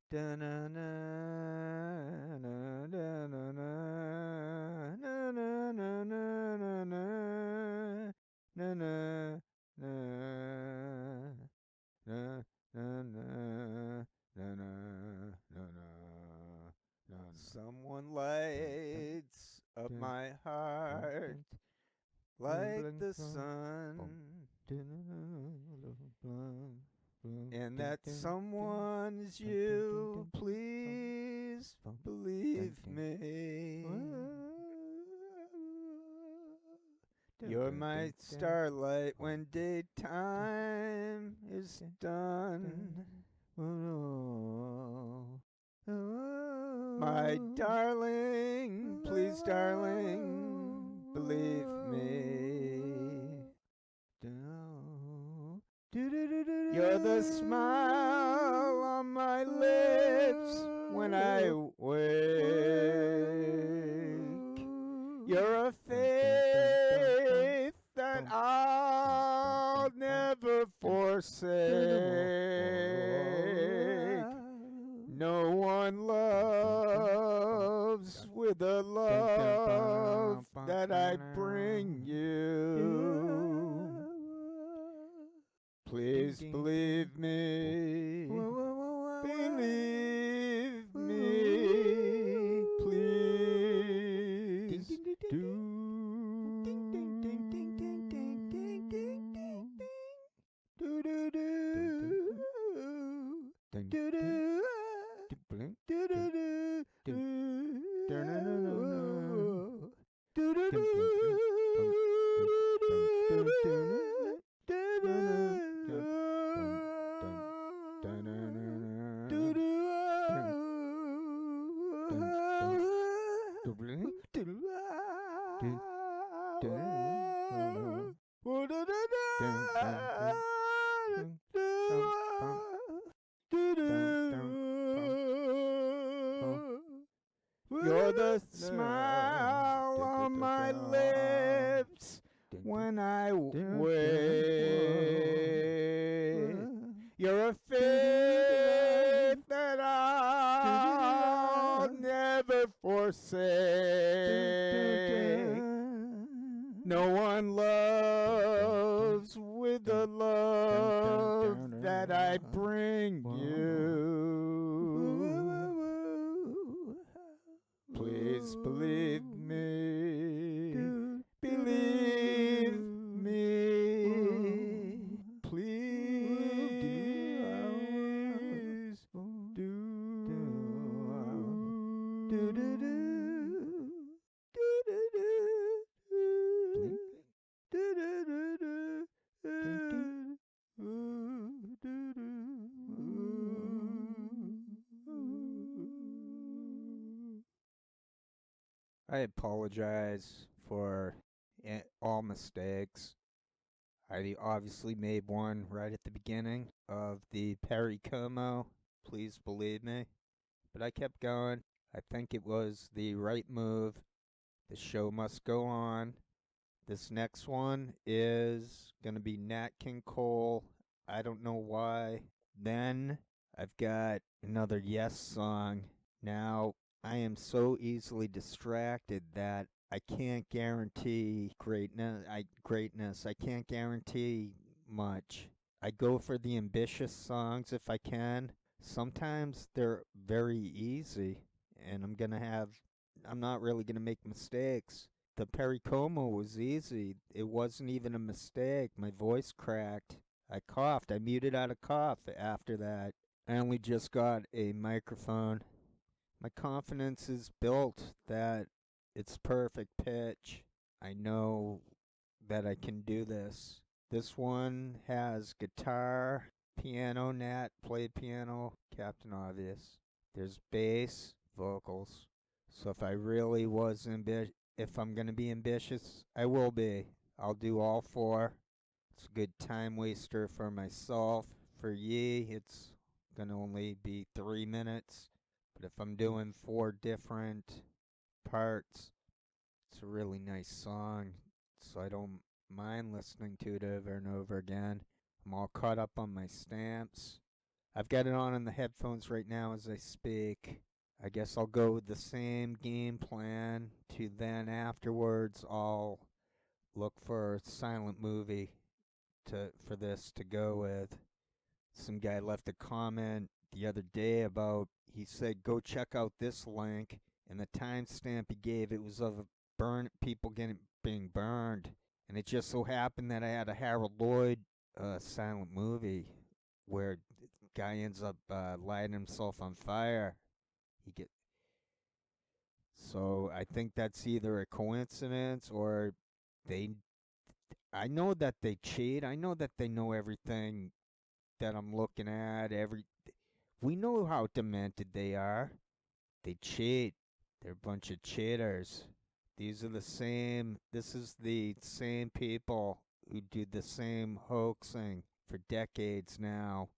Da-na-na, na-na-na-na, na-na-na-na-na-na, na-na, na, na, na, na, na. Someone lights up my heart like the sun, and that someone is you. Please believe me. You're my starlight when daytime is done. My darling, please, darling, believe me. You're the smile on my lips when I wake. You're a faith that I'll never forsake. No one loves with the love that I bring you. Please believe me. Believe me. Please do. Do do do. Do do do. Do do do. Do do You're the smile on my lips when I wake. You're a faith that I'll never forsake. No one loves with the love that I bring you. Please believe me. Believe me. Please do. Do do do. Do do do. Do do do do. I apologize for all mistakes. I obviously made one right at the beginning of the Perry Como, please believe me. But I kept going. I think it was the right move. The show must go on. This next one is going to be Nat King Cole. I don't know why. Then I've got another Yes song. Now, I am so easily distracted that I can't guarantee greatness. I can't guarantee much. I go for the ambitious songs if I can. Sometimes they're very easy, and I'm not really gonna make mistakes. The Perry Como was easy. It wasn't even a mistake. My voice cracked. I coughed. I muted out a cough after that. I only just got a microphone. My confidence is built that it's perfect pitch. I know that I can do this. This one has guitar, piano, Nat played piano, Captain Obvious. There's bass, vocals. So if I really was if I'm going to be ambitious, I will be. I'll do all four. It's a good time waster for myself. For ye, it's going to only be 3 minutes. But if I'm doing 4 different parts, it's a really nice song. So I don't mind listening to it over and over again. I'm all caught up on my stamps. I've got it on in the headphones right now as I speak. I guess I'll go with the same game plan to then afterwards I'll look for a silent movie for this to go with. Some guy left a comment the other day about, he said go check out this link, and the timestamp he gave, it was of people being burned, and it just so happened that I had a Harold Lloyd silent movie where the guy ends up lighting himself on fire. He get So I think that's either a coincidence or they. I know that they cheat. I know that they know everything that I'm looking at. We know how demented they are. They cheat. They're a bunch of cheaters. These are the same. This is the same people who do the same hoaxing for decades now.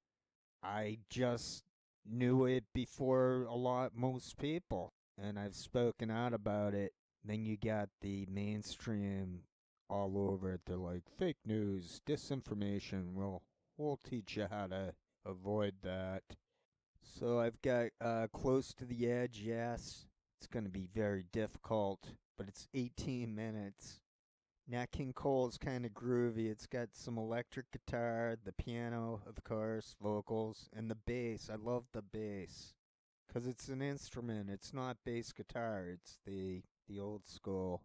I just knew it before most people, and I've spoken out about it. Then you got the mainstream all over it. They're like fake news, disinformation. We'll teach you how to avoid that. So I've got Close to the Edge. Yes, it's going to be very difficult, but it's 18 minutes. Nat King Cole's kind of groovy. It's got some electric guitar, the piano, of course, vocals, and the bass. I love the bass because it's an instrument. It's not bass guitar. It's the old school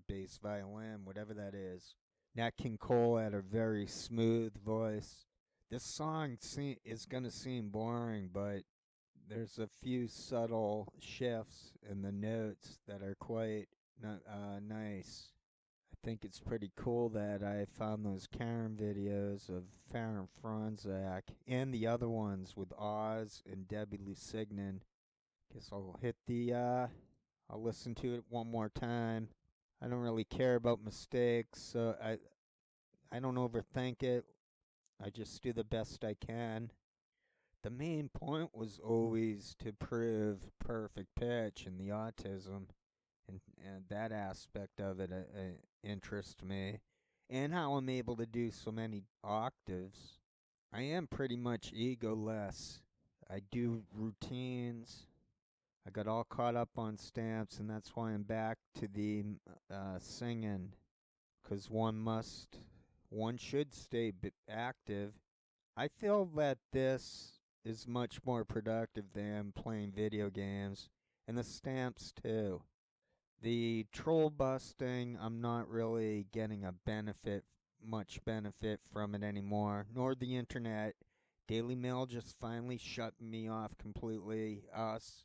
bass violin, whatever that is. Nat King Cole had a very smooth voice. This song is going to seem boring, but there's a few subtle shifts in the notes that are quite nice. I think it's pretty cool that I found those Karen videos of Farrah Franzak and the other ones with Oz and Debbie Lusignan. Guess I'll listen to it one more time. I don't really care about mistakes, so I don't overthink it. I just do the best I can. The main point was always to prove perfect pitch in the autism, and that aspect of it interests me, and how I'm able to do so many octaves. I am pretty much egoless. I do routines. I got all caught up on stamps, and that's why I'm back to the singing, because one should stay active. I feel that this is much more productive than playing video games, and the stamps too. The troll busting, I'm not really getting much benefit from it anymore, nor the internet. Daily Mail just finally shut me off completely.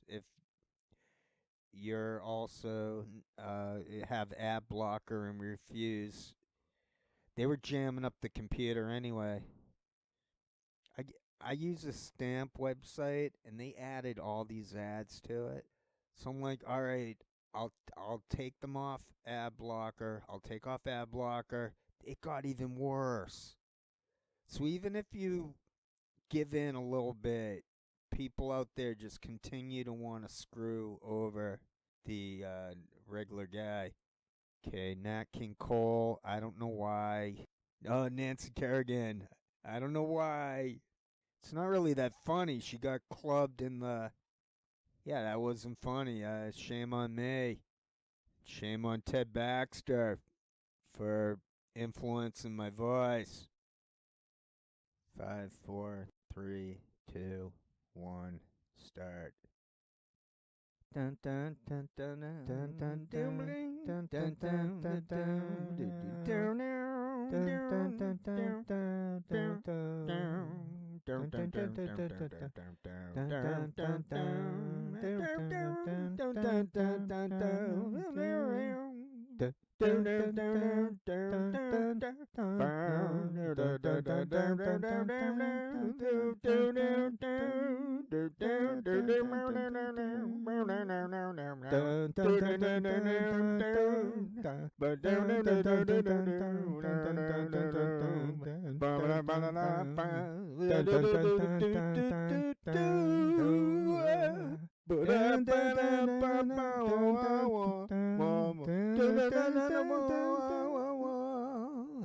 If you're also have ad blocker and refuse, they were jamming up the computer anyway. I, I use a stamp website, and they added all these ads to it. So I'm like, all right, I'll take them off ad blocker. I'll take off ad blocker. It got even worse. So even if you give in a little bit, people out there just continue to want to screw over the regular guy. Okay, Nat King Cole. I don't know why. Oh, Nancy Kerrigan. I don't know why. It's not really that funny. She got clubbed in the. Yeah, that wasn't funny. Shame on me. Shame on Ted Baxter for influencing my voice. 5, 4, 3, 2, 1, start. Dun dun dun dun dun dun dun dun dun dun dun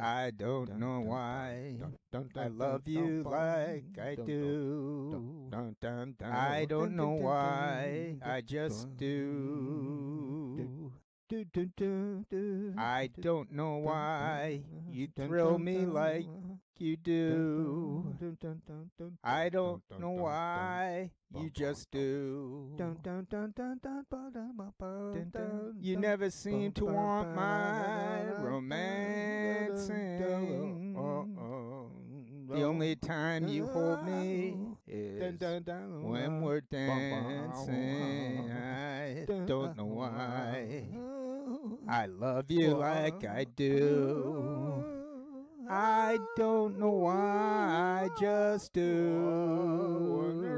I don't know why I love you like I do. I don't know why I just do. I don't know why you thrill me like you do. I don't know why you just do. You never seem to want my romancing. The only time you hold me is when we're dancing. I don't know why I love you like I do. I don't know why I just do. You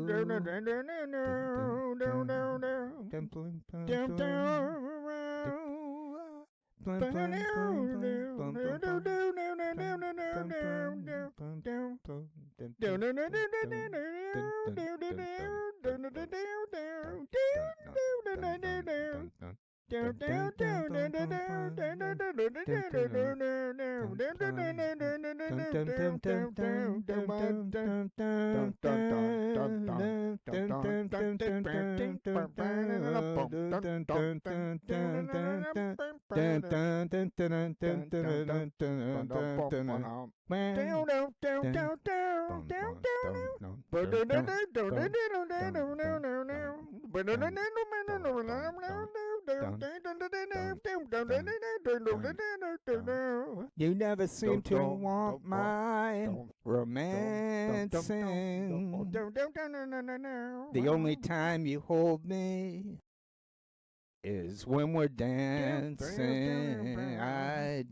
never seem to want my romancing. The only time you hold me is when we're dancing. I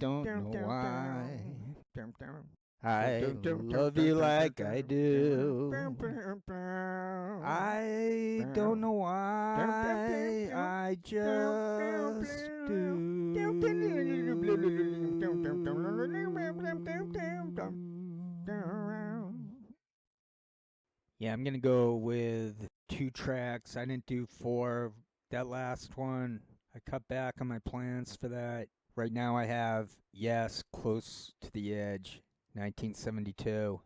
don't know why I love you like I do. I don't know why I just do. Yeah, I'm gonna go with 2 tracks. I didn't do 4. That last one, I cut back on my plans for that. Right now I have Yes, Close to the Edge, 1972.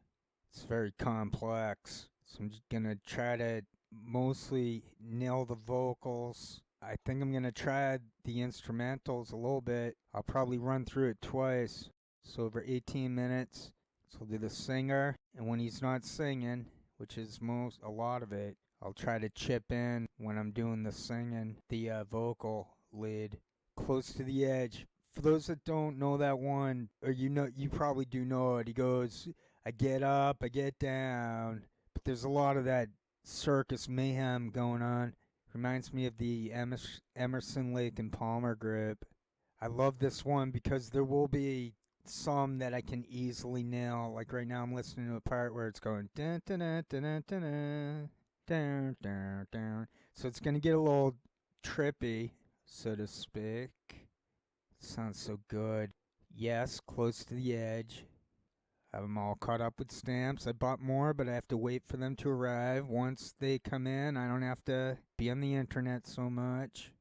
It's very complex, so I'm just gonna try to mostly nail the vocals. I think I'm gonna try the instrumentals a little bit. I'll probably run through it twice, so over 18 minutes. So I'll do the singer, and when he's not singing, which is a lot of it, I'll try to chip in when I'm doing the singing, the vocal lead. Close to the Edge. For those that don't know that one, or you probably do know it. He goes, I get up, I get down. But there's a lot of that circus mayhem going on. Reminds me of the Emerson, Lake and Palmer group. I love this one because there will be some that I can easily nail. Like right now, I'm listening to a part where it's going dun dun dun dun dun dun dun dun dun. So it's gonna get a little trippy, so to speak. Sounds so good. Yes, Close to the Edge. Have them all caught up with stamps. I bought more, but I have to wait for them to arrive. Once they come in, I don't have to be on the internet so much.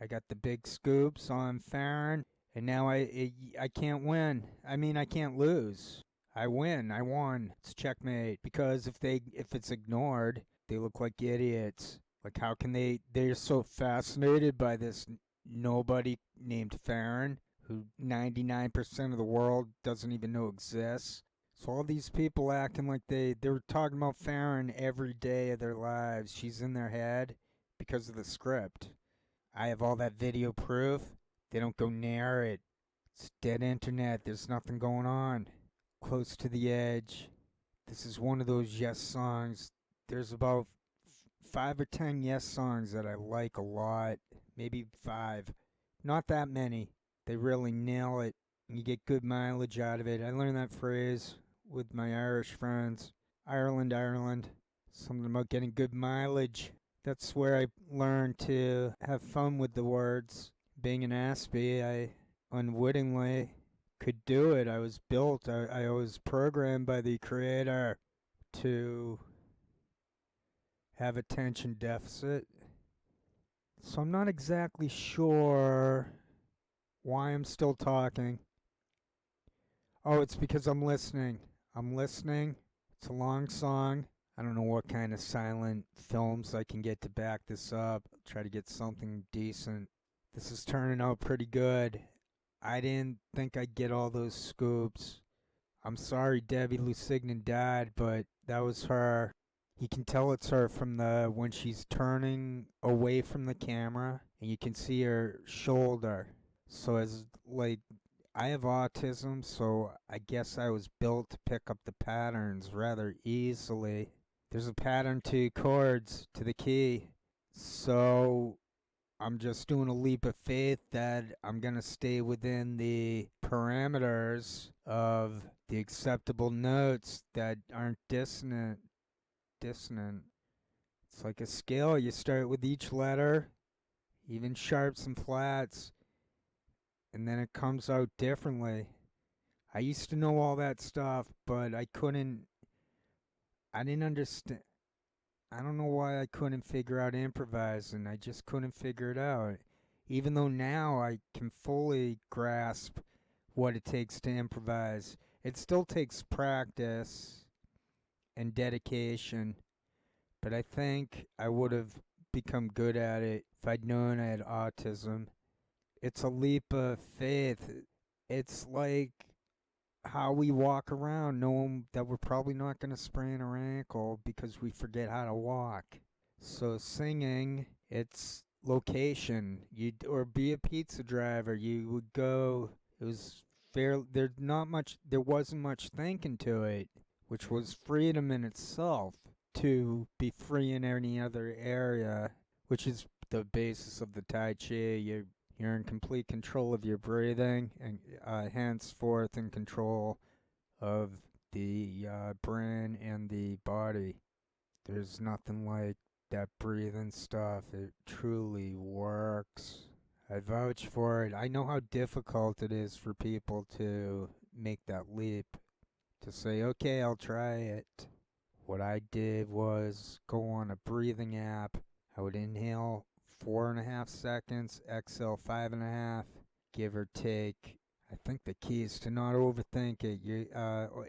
I got the big scoops on Farron, and now I can't win. I mean, I can't lose. I win. I won. It's checkmate. Because if it's ignored, they look like idiots. Like how can they're so fascinated by this nobody named Farron who 99% of the world doesn't even know exists. So all these people acting like they were talking about Farron every day of their lives. She's in their head because of the script. I have all that video proof. They don't go near it. It's dead internet. There's nothing going on. Close to the Edge. This is one of those Yes songs. There's about 5 or 10 Yes songs that I like a lot. Maybe 5. Not that many. They really nail it. You get good mileage out of it. I learned that phrase with my Irish friends. Ireland, Ireland. Something about getting good mileage. That's where I learned to have fun with the words. Being an Aspie, I unwittingly could do it. I was built. I was programmed by the creator to have attention deficit. So I'm not exactly sure why I'm still talking. Oh, it's because I'm listening. I'm listening. It's a long song. I don't know what kind of silent films I can get to back this up. Try to get something decent. This is turning out pretty good. I didn't think I'd get all those scoops. I'm sorry Debbie Lusignan died, but that was her. You can tell it's her from the when she's turning away from the camera and you can see her shoulder. So as like I have autism, so I guess I was built to pick up the patterns rather easily. There's a pattern to chords to the key. So I'm just doing a leap of faith that I'm going to stay within the parameters of the acceptable notes that aren't dissonant. Dissonant. It's like a scale. You start with each letter, even sharps and flats, and then it comes out differently. I used to know all that stuff, but I didn't understand. I don't know why I couldn't figure out improvising. I just couldn't figure it out. Even though now I can fully grasp what it takes to improvise, it still takes practice and dedication, but I think I would have become good at it if I'd known I had autism. It's a leap of faith. It's like how we walk around knowing that we're probably not going to sprain our ankle because we forget how to walk. So singing, it's location. You or be a pizza driver. You would go. It was fair. There wasn't much thinking to it, which was freedom in itself to be free in any other area, which is the basis of the Tai Chi. You're in complete control of your breathing, and henceforth in control of the brain and the body. There's nothing like that breathing stuff. It truly works. I vouch for it. I know how difficult it is for people to make that leap, to say, okay, I'll try it. What I did was go on a breathing app. I would inhale 4.5 seconds, exhale 5.5, give or take. I think the key is to not overthink it. You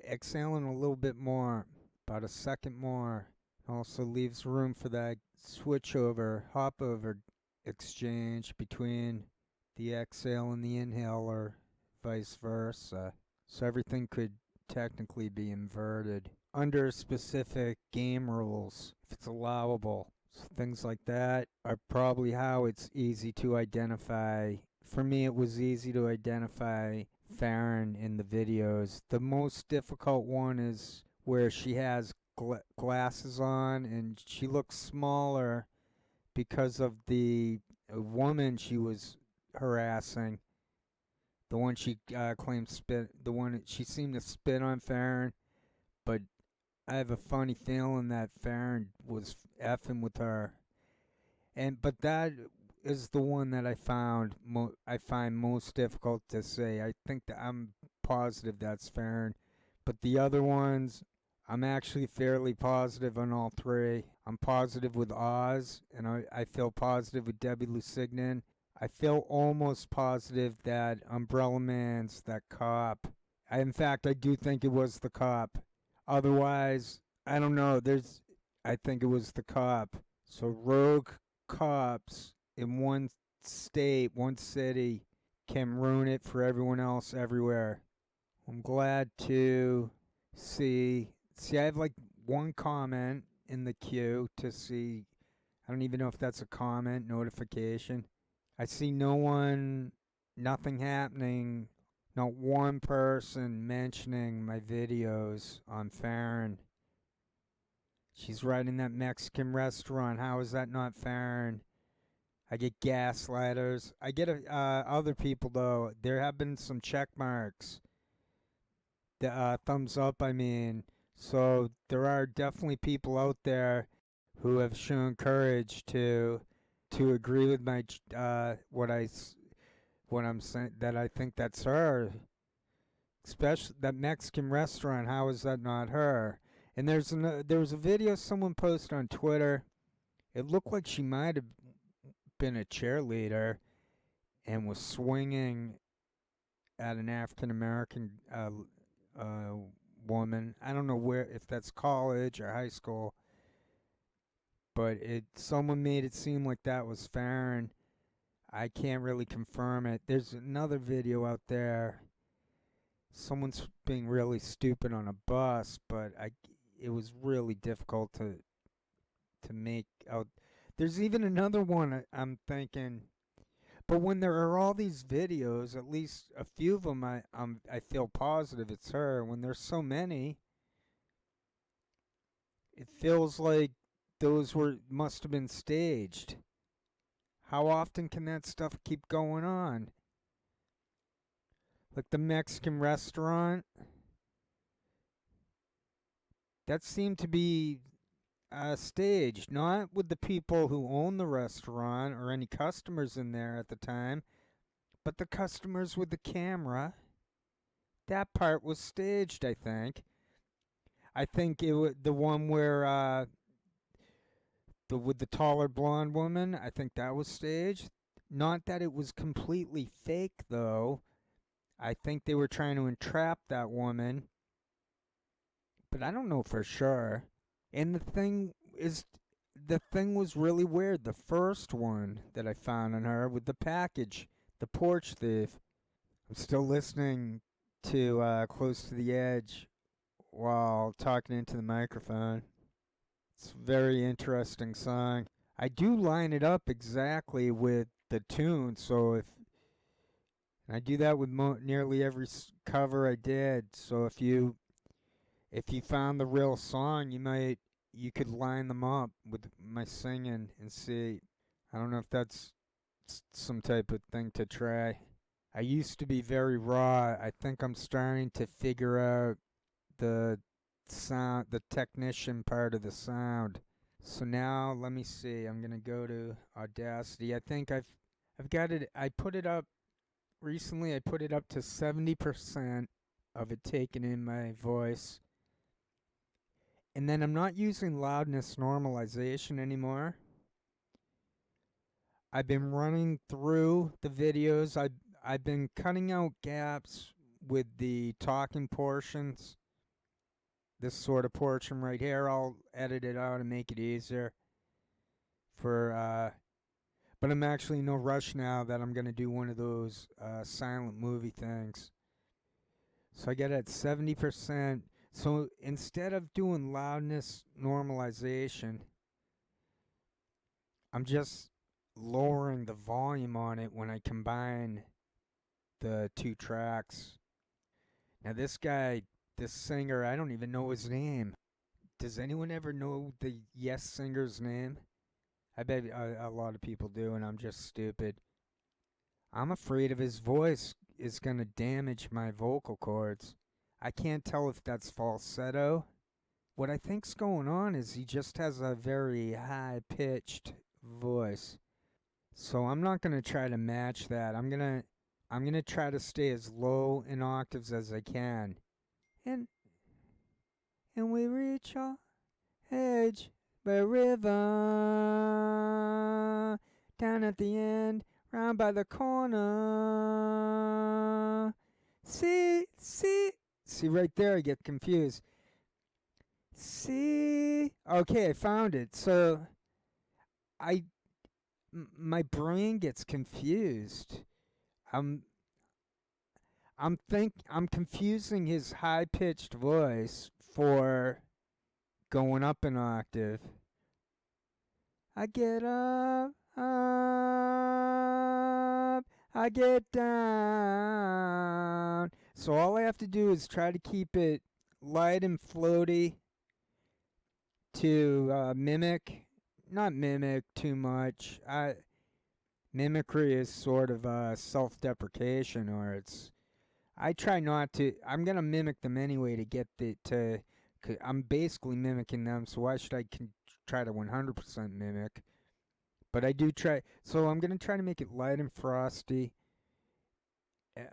exhaling a little bit more, about a second more. Also leaves room for that switch over, hop over exchange between the exhale and the inhale, or vice versa. So everything could technically be inverted under specific game rules, if it's allowable. So things like that are probably how it's easy to identify. For me, it was easy to identify Farron in the videos. The most difficult one is where she has glasses on and she looks smaller because of the woman she was harassing. The one she claimed spit, the one she seemed to spit on Farron, but I have a funny feeling that Farron was effing with her. But that is the one that I find most difficult to say. I think that I'm positive that's Farron, but the other ones, I'm actually fairly positive on all three. I'm positive with Oz, and I feel positive with Debbie Lusignan. I feel almost positive that Umbrella Man's that cop. In fact, I do think it was the cop. Otherwise, I don't know. I think it was the cop. So rogue cops in one state, one city, can ruin it for everyone else everywhere. I'm glad to see. See, I have like one comment in the queue to see. I don't even know if that's a comment notification. I see nothing happening, not one person mentioning my videos on Farron. She's right in that Mexican restaurant. How is that not Farron? I get gaslighters. I get other people, though. There have been some check marks. The thumbs up, I mean. So there are definitely people out there who have shown courage to agree with my what I'm saying, that I think that's her. Especially that Mexican restaurant. How is that not her? And there was a video someone posted on Twitter. It looked like she might have been a cheerleader and was swinging at an African American woman. I don't know where, if that's college or high school, but someone made it seem like that was Farron. I can't really confirm it. There's another video out there. Someone's being really stupid on a bus, but it was really difficult to make out. There's even another one I'm thinking, but when there are all these videos, at least a few of them, I feel positive it's her. When there's so many, it feels like those must have been staged. How often can that stuff keep going on? Like the Mexican restaurant, that seemed to be staged, not with the people who own the restaurant or any customers in there at the time, but the customers with the camera. That part was staged, I think. I think it was the one where with the taller blonde woman. I think that was staged. Not that it was completely fake, though. I think they were trying to entrap that woman, but I don't know for sure. And the thing was really weird. The first one that I found on her with the package, the porch thief. I'm still listening to Close to the Edge while talking into the microphone. It's a very interesting song. I do line it up exactly with the tune, so if and I do that with nearly every cover I did. So if you found the real song, you could line them up with my singing and see. I don't know if that's some type of thing to try. I used to be very raw. I think I'm starting to figure out the sound, the technician part of the sound. So now let me see. I'm gonna go to Audacity. I think I've got it. I put it up recently. I put it up to 70% of it taken in my voice, and then I'm not using loudness normalization anymore. I've been running through the videos. I've been cutting out gaps with the talking portions. This sort of portion right here, I'll edit it out and make it easier for but I'm actually in no rush now that I'm gonna do one of those silent movie things. So I get it at 70%. So instead of doing loudness normalization, I'm just lowering the volume on it when I combine the two tracks. Now this singer, I don't even know his name. Does anyone ever know the Yes singer's name? I bet a lot of people do, and I'm just stupid. I'm afraid of his voice is going to damage my vocal cords. I can't tell if that's falsetto. What I think's going on is he just has a very high pitched voice. So I'm not going to try to match that. I'm going to try to stay as low in octaves as I can. And we reach our edge by river down at the end round by the corner. See right there I get confused. See, okay, I found it. So I my brain gets confused. I'm I'm confusing his high pitched voice for going up an octave. I get up, I get down. So all I have to do is try to keep it light and floaty to not mimic too much. Mimicry is sort of self-deprecation, or I try not to. I'm gonna mimic them anyway to get I'm basically mimicking them, so why should I try to 100% mimic? But I do try. So I'm gonna try to make it light and frosty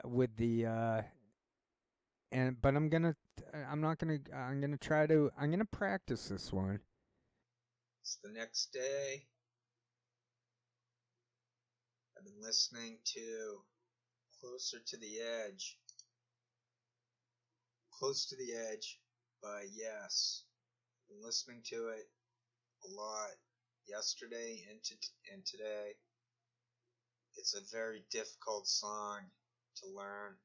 with the and but I'm not gonna I'm gonna practice this one. It's the next day. I've been listening to Closer to the Edge. Close to the Edge by Yes. Been listening to it a lot yesterday and today. It's a very difficult song to learn.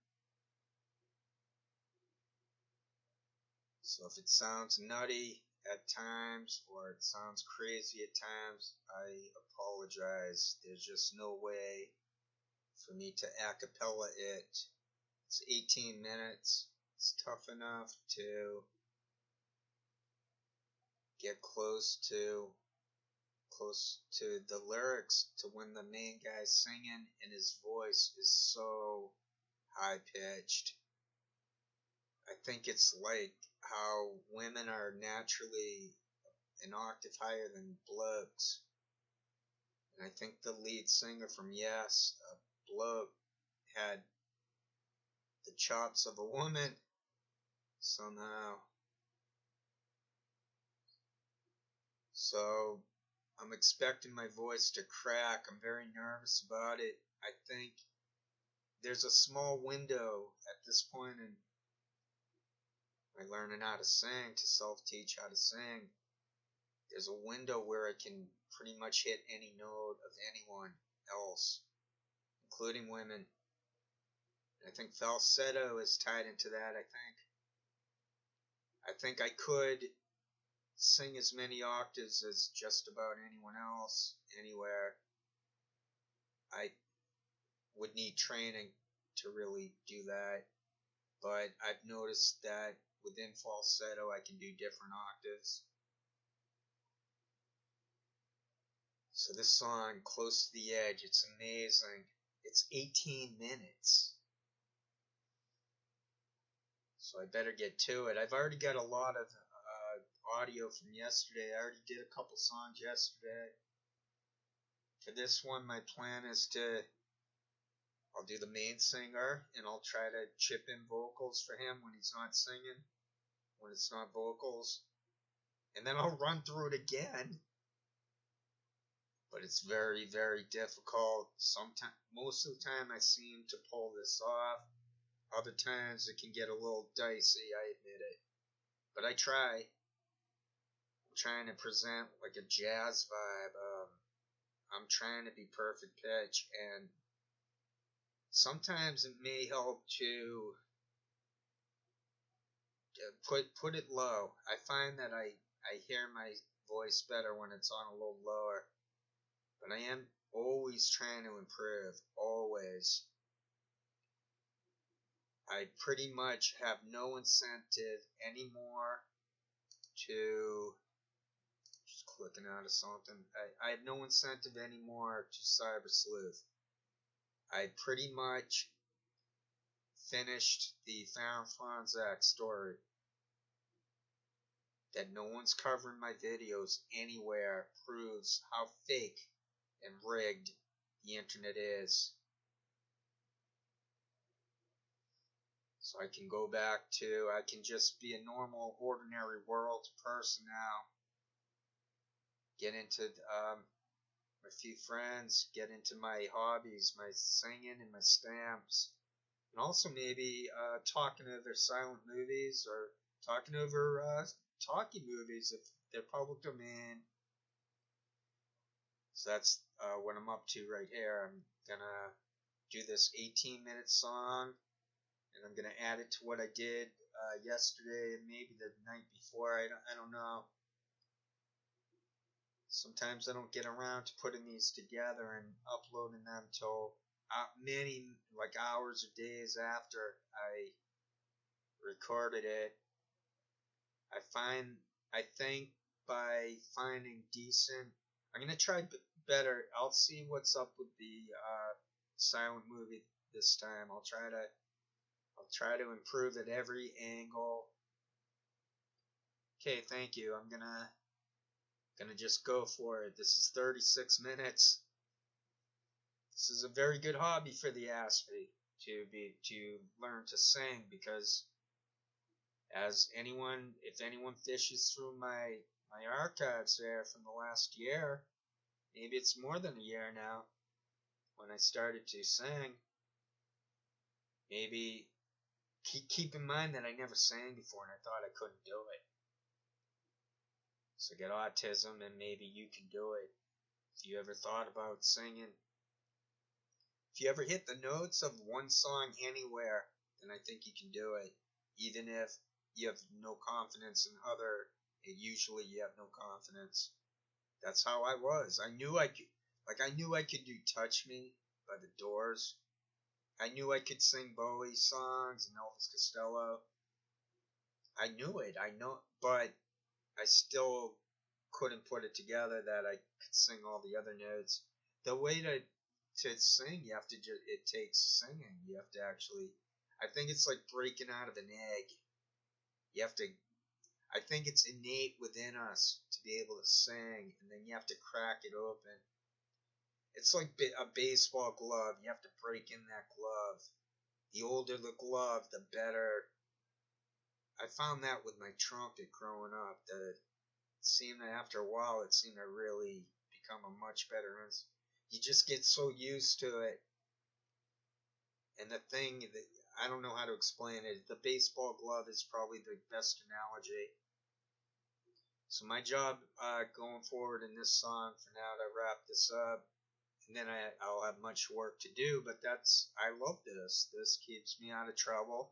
So if it sounds nutty at times or it sounds crazy at times, I apologize. There's just no way for me to a cappella it. It's 18 minutes. It's tough enough to get close to the lyrics, to when the main guy's singing and his voice is so high pitched. I think it's like how women are naturally an octave higher than blokes. And I think the lead singer from Yes, a bloke, had the chops of a woman somehow. So I'm expecting my voice to crack. I'm very nervous about it. I think there's a small window at this point in my learning how to sing, to self-teach how to sing. There's a window where I can pretty much hit any note of anyone else, including women. I think falsetto is tied into that. I think I could sing as many octaves as just about anyone else anywhere. I would need training to really do that, but I've noticed that within falsetto I can do different octaves. So this song, Close to the Edge, it's amazing. It's 18 minutes. So I better get to it. I've already got a lot of audio from yesterday. I already did a couple songs yesterday. For this one, my plan is I'll do the main singer, and I'll try to chip in vocals for him when he's not singing, when it's not vocals. And then I'll run through it again. But it's very, very difficult. Most of the time I seem to pull this off. Other times it can get a little dicey, I admit it. But I try. I'm trying to present like a jazz vibe. I'm trying to be perfect pitch, and sometimes it may help to put it low. I find that I hear my voice better when it's on a little lower. But I am always trying to improve. Always. I pretty much have no incentive anymore to just clicking out of something. I have no incentive anymore to cyber sleuth. I pretty much finished the Farron Fonzak story. That no one's covering my videos anywhere proves how fake and rigged the internet is. So I can go back to, I can just be a normal, ordinary world person now. Get into my few friends, get into my hobbies, my singing and my stamps. And also maybe talking over silent movies or talking over talkie movies if they're public domain. So that's what I'm up to right here. I'm gonna do this 18-minute song, and I'm gonna add it to what I did yesterday and maybe the night before. I don't know. Sometimes I don't get around to putting these together and uploading them till many like hours or days after I recorded it. I think by finding decent, I'm gonna try better. I'll see what's up with the silent movie this time. I'll try to improve at every angle. Okay, thank you. I'm gonna just go for it. This is 36 minutes. This is a very good hobby for the Aspie to learn to sing, because if anyone fishes through my archives there from the last year, maybe it's more than a year now, when I started to sing, maybe keep in mind that I never sang before and I thought I couldn't do it. So get autism and maybe you can do it. If you ever thought about singing, if you ever hit the notes of one song anywhere, then I think you can do it. Even if you have no confidence in other, usually you have no confidence. That's how I was. I knew I could, I knew I could do Touch Me by the Doors. I knew I could sing Bowie songs and Elvis Costello. I knew it. I know, but I still couldn't put it together that I could sing all the other notes. The way to sing, you have to just, it takes singing. You have to actually, I think it's like breaking out of an egg. You have to, I think it's innate within us to be able to sing, and then you have to crack it open. It's like a baseball glove. You have to break in that glove. The older the glove, the better. I found that with my trumpet growing up. That seemed to, after a while, it seemed to really become a much better instrument. You just get so used to it. And the thing that I don't know how to explain it. The baseball glove is probably the best analogy. So my job going forward in this song for now to wrap this up, and then I'll have much work to do. But I love this. This keeps me out of trouble.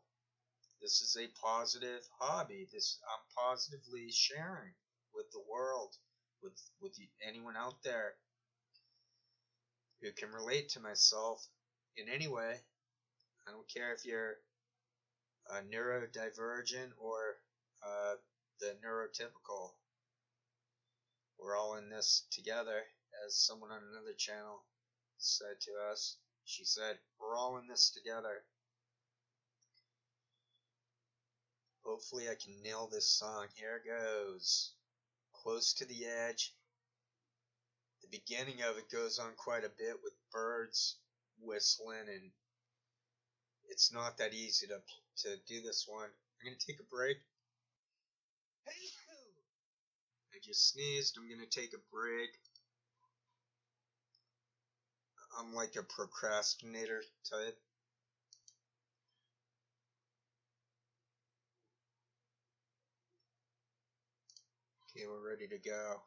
This is a positive hobby. I'm positively sharing with the world, with anyone out there who can relate to myself in any way. I don't care if you're neurodivergent or the neurotypical. We're all in this together, as someone on another channel said to us. She said, we're all in this together. Hopefully I can nail this song. Here it goes. Close to the edge. The beginning of it goes on quite a bit with birds whistling, and it's not that easy to do this one. I'm going to take a break. I just sneezed. I'm going to take a break. I'm like a procrastinator type. Okay, we're ready to go.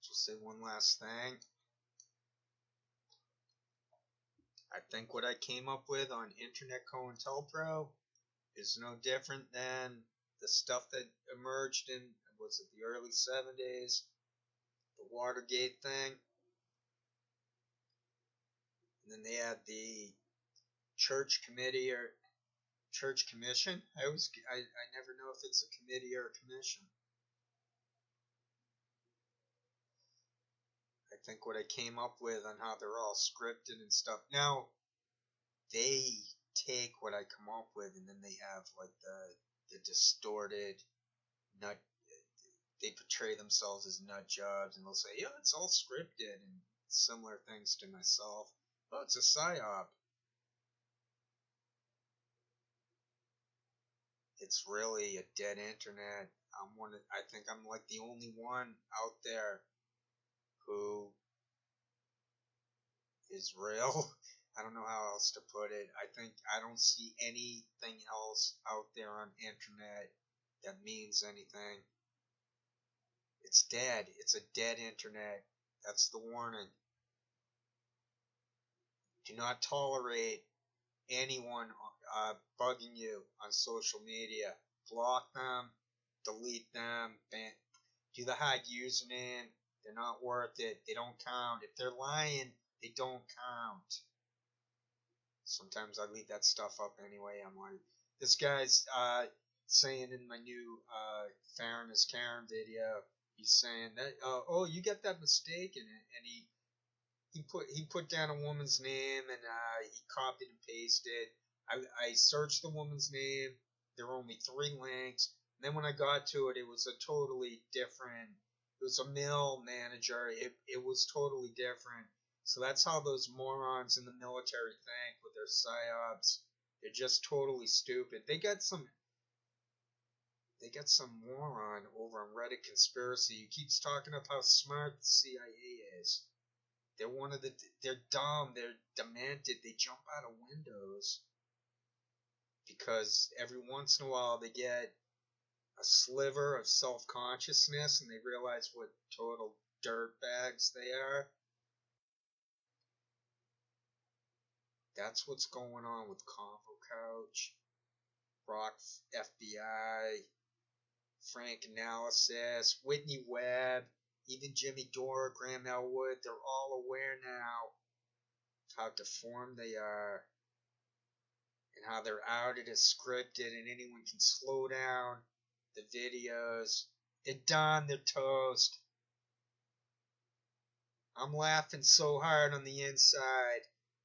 Just say one last thing. I think what I came up with on Internet COINTELPRO is no different than the stuff that emerged in, was it the early 70s, the Watergate thing, and then they had the church committee or church commission. I never know if it's a committee or a commission. I think what I came up with on how they're all scripted and stuff. Now, they take what I come up with and then they have like the distorted nut. They portray themselves as nut jobs and they'll say, yeah, it's all scripted and similar things to myself. Oh, it's a psyop. It's really a dead internet. I think I'm like the only one out there who is real. I don't know how else to put it. I don't see anything else out there on internet that means anything. It's dead. It's a dead internet. That's the warning. Do not tolerate anyone bugging you on social media. Block them, delete them, do the hide username. They're not worth it. They don't count. If they're lying, they don't count. Sometimes I leave that stuff up anyway. I'm like, this guy's saying in my new Farron is Karen video, he's saying that, oh, you got that mistake, and he put down a woman's name and he copied and pasted. I searched the woman's name. There were only 3 links. And then when I got to it, it was a totally different. It was a mill manager. It was totally different. So that's how those morons in the military think with their psyops. They're just totally stupid. They got some moron over on Reddit conspiracy who keeps talking about how smart the CIA is. They're dumb, they're demented, they jump out of windows because every once in a while they get a sliver of self-consciousness and they realize what total dirtbags they are. That's what's going on with Convo Couch, Rock FBI, Frank Analysis, Whitney Webb, even Jimmy Dore, Graham Elwood. They're all aware now of how deformed they are and how they're outed as scripted and anyone can slow down the videos. They're done, they're toast. I'm laughing so hard on the inside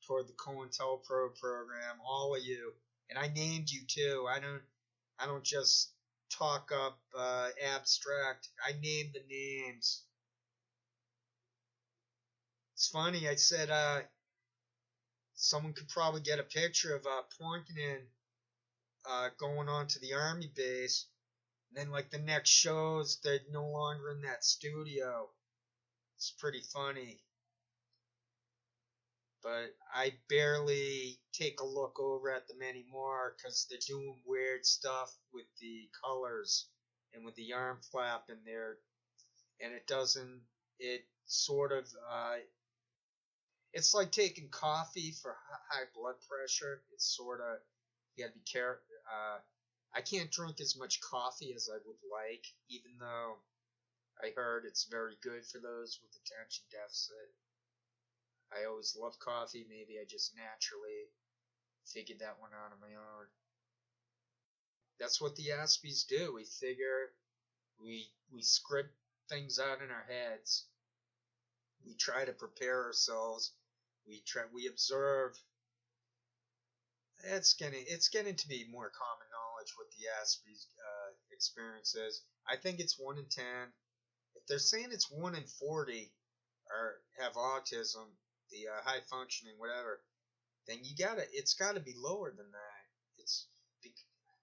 toward the COINTELPRO program, all of you. And I named you too. I don't just talk up abstract. I named the names. It's funny, I said someone could probably get a picture of Pointing going on to the army base. And then like the next shows, they're no longer in that studio. It's pretty funny. But I barely take a look over at them anymore because they're doing weird stuff with the colors and with the arm flap in there. And it sort of, it's like taking coffee for high blood pressure. It's sort of, you gotta be careful. I can't drink as much coffee as I would like, even though I heard it's very good for those with attention deficit. I always loved coffee. Maybe I just naturally figured that one out on my own. That's what the Aspies do. We script things out in our heads. We try to prepare ourselves. We observe. It's getting to be more common knowledge what the Aspies experience is. I think it's 1 in 10. If they're saying it's 1 in 40 or have autism, the high functioning, whatever, then it's gotta be lower than that.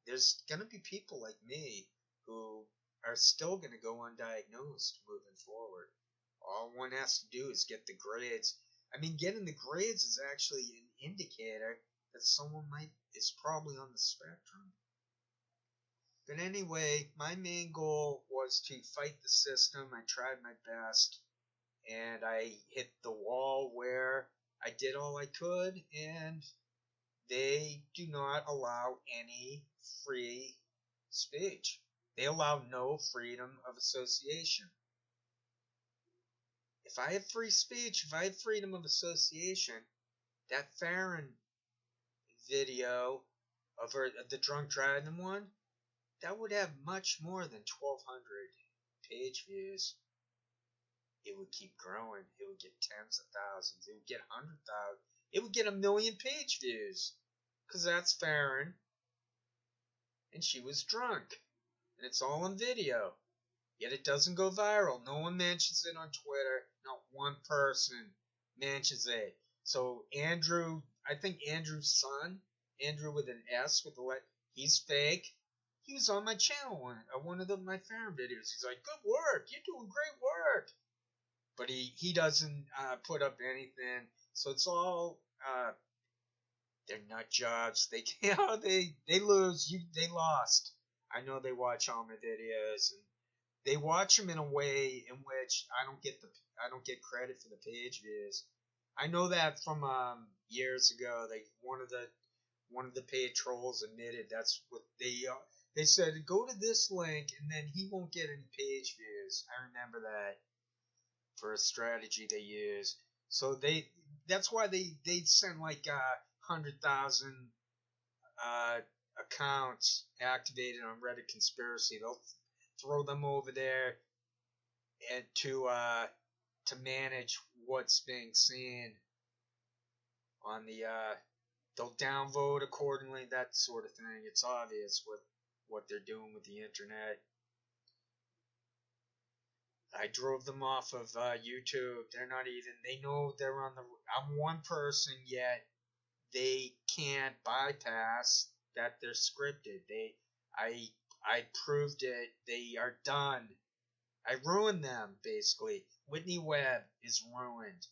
There's gonna be people like me who are still gonna go undiagnosed moving forward. All one has to do is get the grades. I mean, getting the grades is actually an indicator that someone is probably on the spectrum. But anyway, my main goal was to fight the system. I tried my best. And I hit the wall where I did all I could, and they do not allow any free speech. They allow no freedom of association. If I have free speech, if I have freedom of association, that Farron video of the drunk driving one, that would have much more than 1,200 page views. It would keep growing. It would get tens of thousands. It would get 100,000. It would get 1,000,000 page views. Because that's Farron. And she was drunk. And it's all on video. Yet it doesn't go viral. No one mentions it on Twitter. Not one person mentions it. So Andrew, I think Andrew's son, Andrew with an S with the letter, he's fake. He was on my channel one of my Farron videos. He's like, good work. You're doing great work. But he doesn't put up anything. So it's all they're nut jobs. They lose. They lost. I know they watch all my videos and they watch them in a way in which I don't get credit for the page views. I know that from years ago. One of the paid trolls admitted that's what they said. Go to this link and then he won't get any page views. I remember that. For a strategy they use. So that's why they send like 100,000 accounts activated on Reddit conspiracy. They'll throw them over there and to manage what's being seen on the they'll downvote accordingly, that sort of thing. It's obvious what they're doing with the internet. I drove them off of YouTube. They're not even. They know they're on the. I'm one person, yet they can't bypass that they're scripted. I proved it. They are done. I ruined them basically. Whitney Webb is ruined.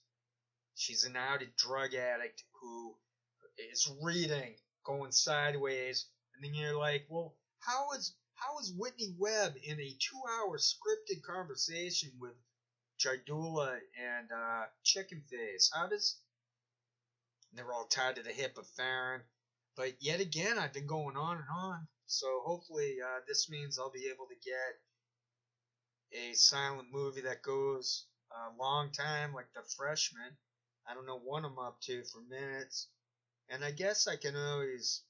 She's an outed drug addict who is reading, going sideways And then you're like, well, how is Whitney Webb in a 2-hour scripted conversation with Jardula and Chicken Face? How does they're all tied to the hip of Farron? But yet again, I've been going on and on. So hopefully, this means I'll be able to get a silent movie that goes a long time, like The Freshman. I don't know what I'm up to for minutes. And I guess I can always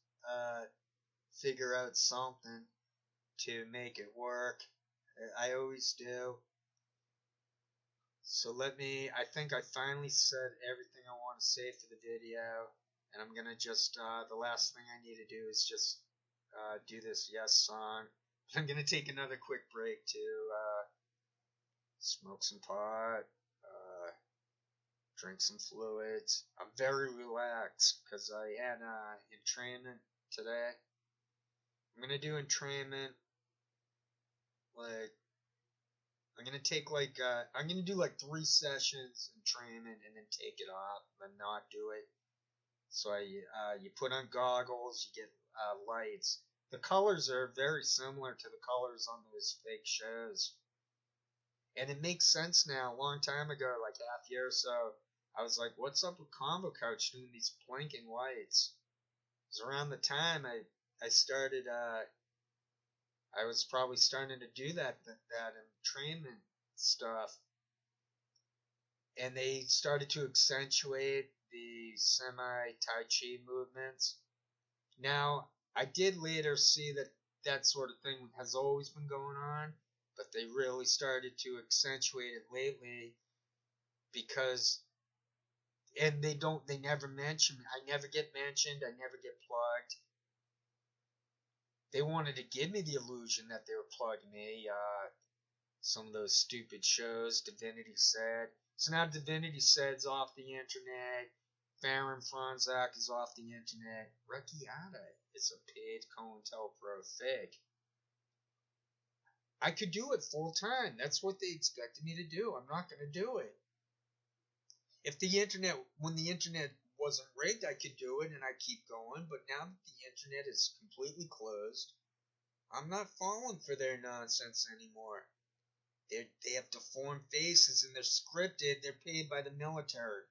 figure out something to make it work. I always do. So I think I finally said everything I want to say for the video. And I'm going to just, the last thing I need to do is just do this Yes song. But I'm going to take another quick break to smoke some pot, drink some fluids. I'm very relaxed because I had entrainment today. I'm going to do entrainment like I'm gonna take I'm gonna do like 3 sessions in training and then take it off and not do it. So you put on goggles, you get lights. The colors are very similar to the colors on those fake shows, and it makes sense now. A long time ago, like half year or so, I was like, "What's up with Combo Couch doing these blinking lights?" It was around the time I started I was probably starting to do that entrainment stuff, and they started to accentuate the semi Tai Chi movements. Now, I did later see that that sort of thing has always been going on, but they really started to accentuate it lately because, and they never mention me. I never get mentioned, I never get plugged. They wanted to give me the illusion that they were plugging me. Some of those stupid shows, Divinity Said. So now Divinity Said's off the internet. Farron Franzak is off the internet. Recchiata is a paid COINTELPRO fake. I could do it full time. That's what they expected me to do. I'm not going to do it. When the internet wasn't rigged, I could do it and I keep going. But now that the internet is completely closed, I'm not falling for their nonsense anymore. They have deformed faces and they're scripted. They're paid by the military.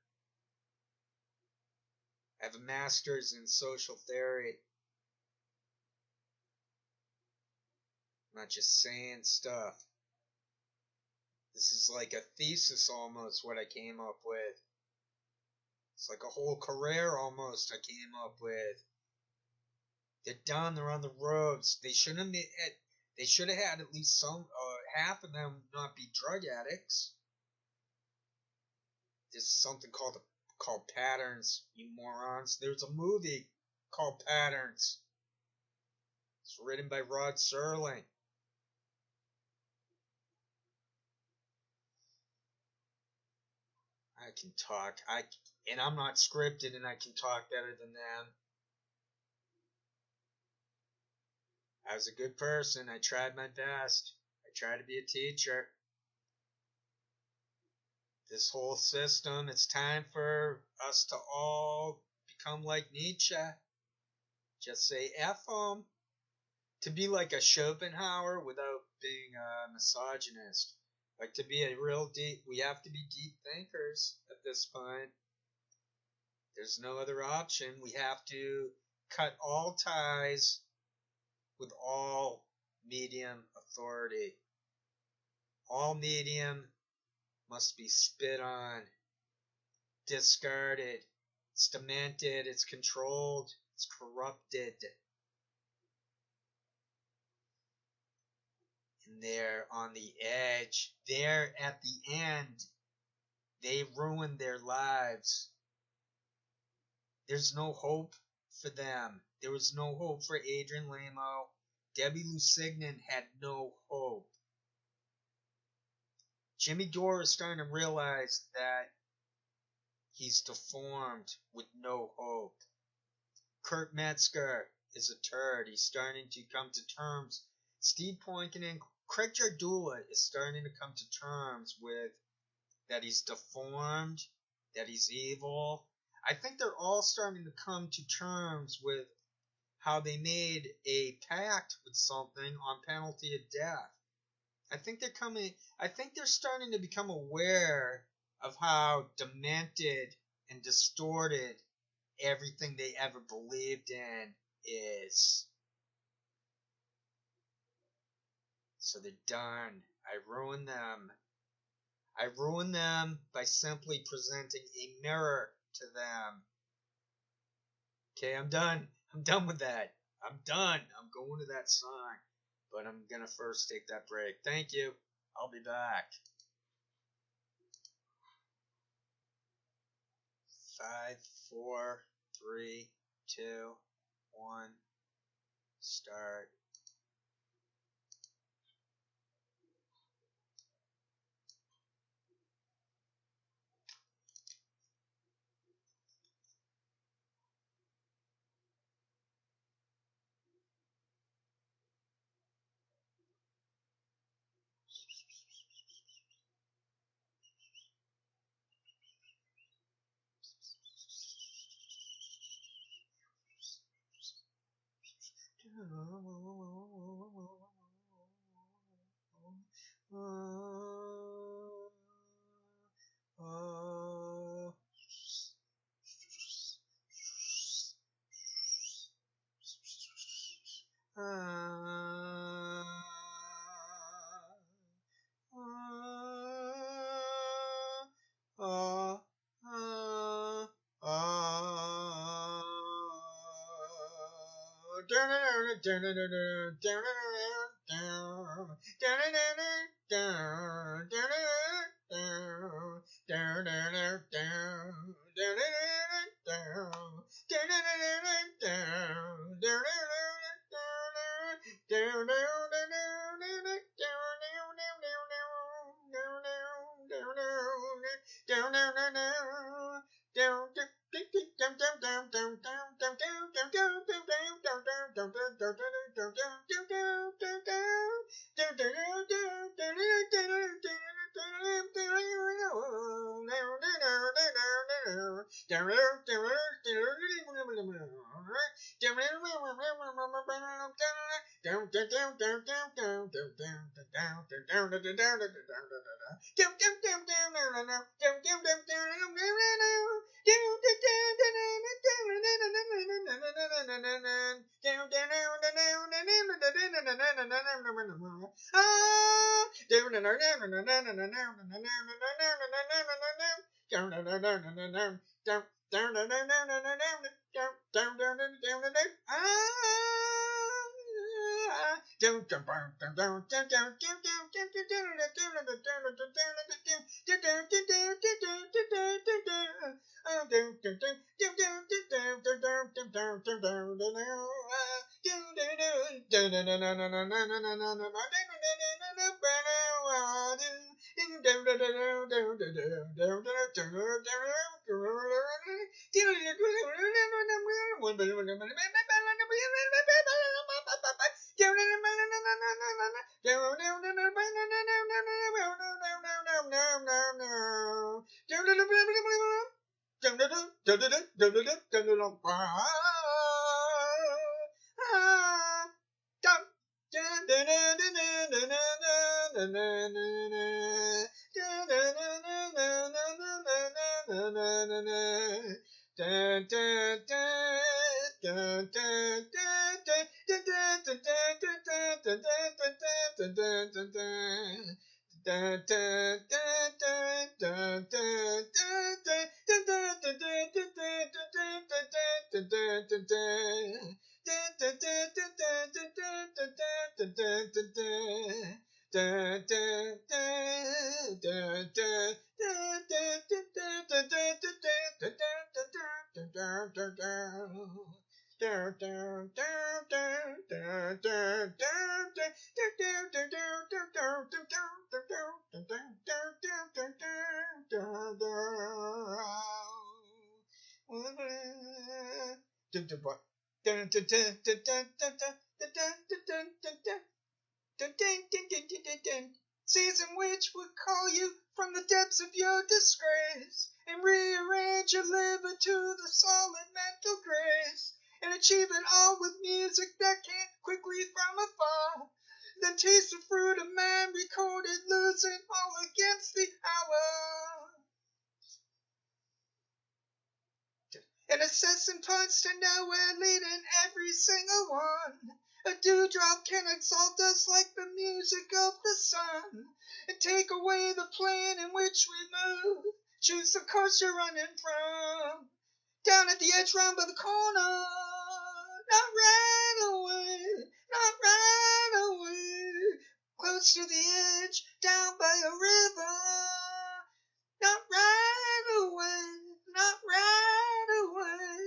I have a master's in social theory. I'm not just saying stuff. This is like a thesis almost, what I came up with. It's like a whole career almost I came up with. They're done. They're on the roads. They should have had at least some half of them not be drug addicts. There's something called Patterns, you morons. There's a movie called Patterns. It's written by Rod Serling. I can talk. And I'm not scripted, and I can talk better than them. I was a good person. I tried my best. I tried to be a teacher. This whole system, it's time for us to all become like Nietzsche. Just say F 'em. To be like a Schopenhauer without being a misogynist. Like to be we have to be deep thinkers at this point. There's no other option. We have to cut all ties with all medium authority. All medium must be spit on, discarded, it's demented, it's controlled, it's corrupted. And they're on the edge. They're at the end. They ruined their lives. There's no hope for them. There was no hope for Adrian Lamo. Debbie Lusignan had no hope. Jimmy Dore is starting to realize that he's deformed with no hope. Kurt Metzger is a turd. He's starting to come to terms. Steve Poinkin, Craig Jardula is starting to come to terms with that he's deformed, that he's evil. I think they're all starting to come to terms with how they made a pact with something on penalty of death. I think they're starting to become aware of how demented and distorted everything they ever believed in is. So they're done. I ruined them. I ruined them by simply presenting a mirror to them. Okay, I'm done. I'm done with that. I'm done. I'm going to that song. But I'm going to first take that break. Thank you. I'll be back. 5, 4, 3, 2, 1, start. Season which would call you from the depths of your disgrace and rearrange your liver to the solid mental grace and achieve it all with music that came quickly from afar. Then taste the fruit of man, recorded, losing all against the hour. An incessant punch to nowhere, leading every single one. A dewdrop can exalt us like the music of the sun, and take away the plane in which we move. Choose the course you're running from. Down at the edge, round by the corner. Not right away, not right away. Close to the edge, down by a river. Not right away, not right away.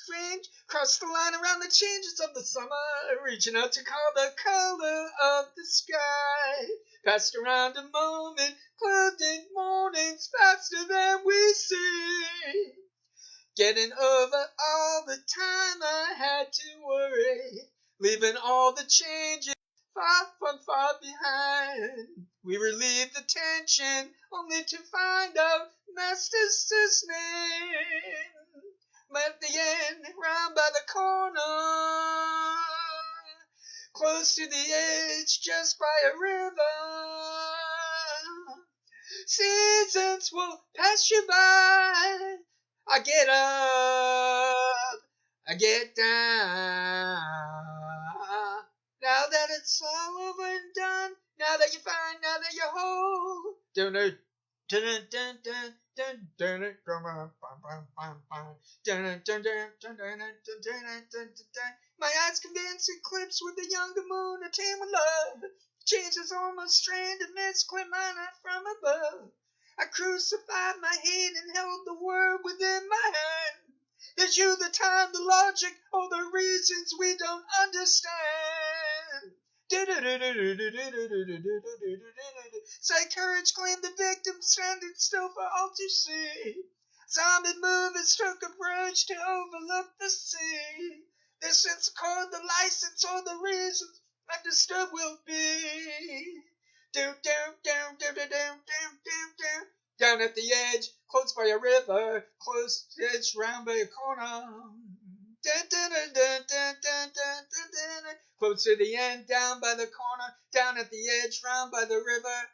Fringe, cross the line around the changes of the summer, reaching out to call the color of the sky. Passed around a moment, clothed in mornings faster than we see. Getting over all the time I had to worry, leaving all the changes far behind. We relieved the tension, only to find out Master's name. At the end, round by the corner, close to the edge, just by a river. Seasons will pass you by. I get up, I get down. Now that it's all over and done, now that you're fine, now that you're whole. My eyes convinced eclipse with the younger moon, a tame with love. Jesus almost strained a misclip miner from above. I crucified my head and held the word within my hand. Is you the time, the logic, or the reasons we don't understand? Say courage claimed the victim, standing still for all to see. Zombie movie struck a bridge to overlook the sea. This sense code, the license, or the reasons understood will be. Down at the edge, close by a river, close to the edge, round by a corner. Close to the end, down by the corner, down at the edge, round by the river.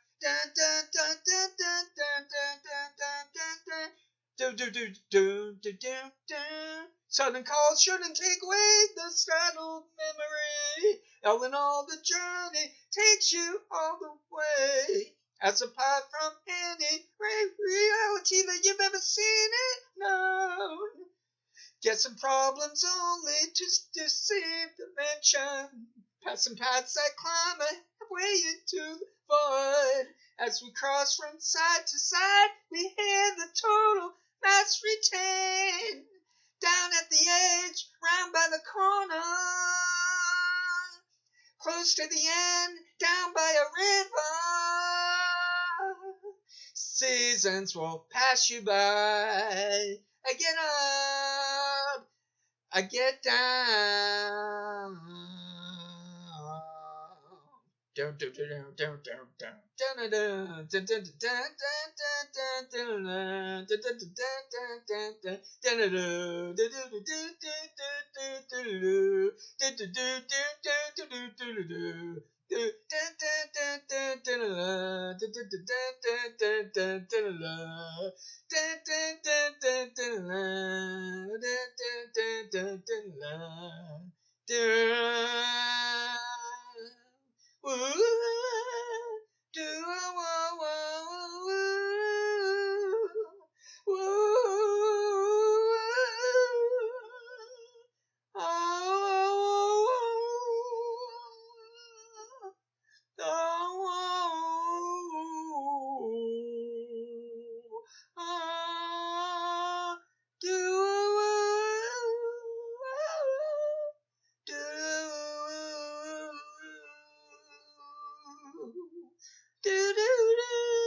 Southern calls shouldn't take away the startled memory. All in all, the journey takes you all the way. As apart from any reality that you've ever seen it known. Get some problems only to deceive dimension. Passing paths that climb halfway into the void. As we cross from side to side, we hear the total mass retain. Down at the edge, round by the corner. Close to the end, down by a river. Seasons will pass you by. I get up, I get down. Do do do.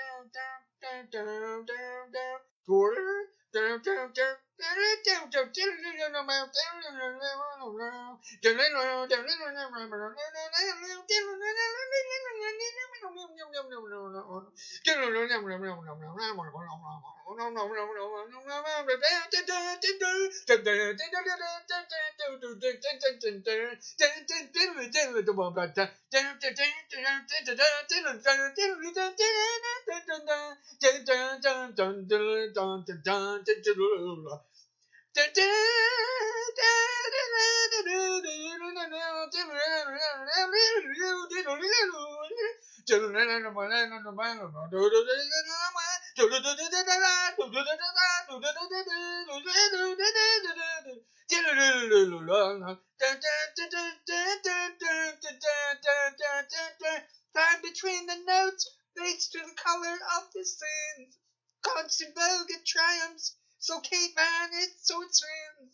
Time between the notes leads to the color of the sins. Constant vogue and triumphs, so caveman so it swims.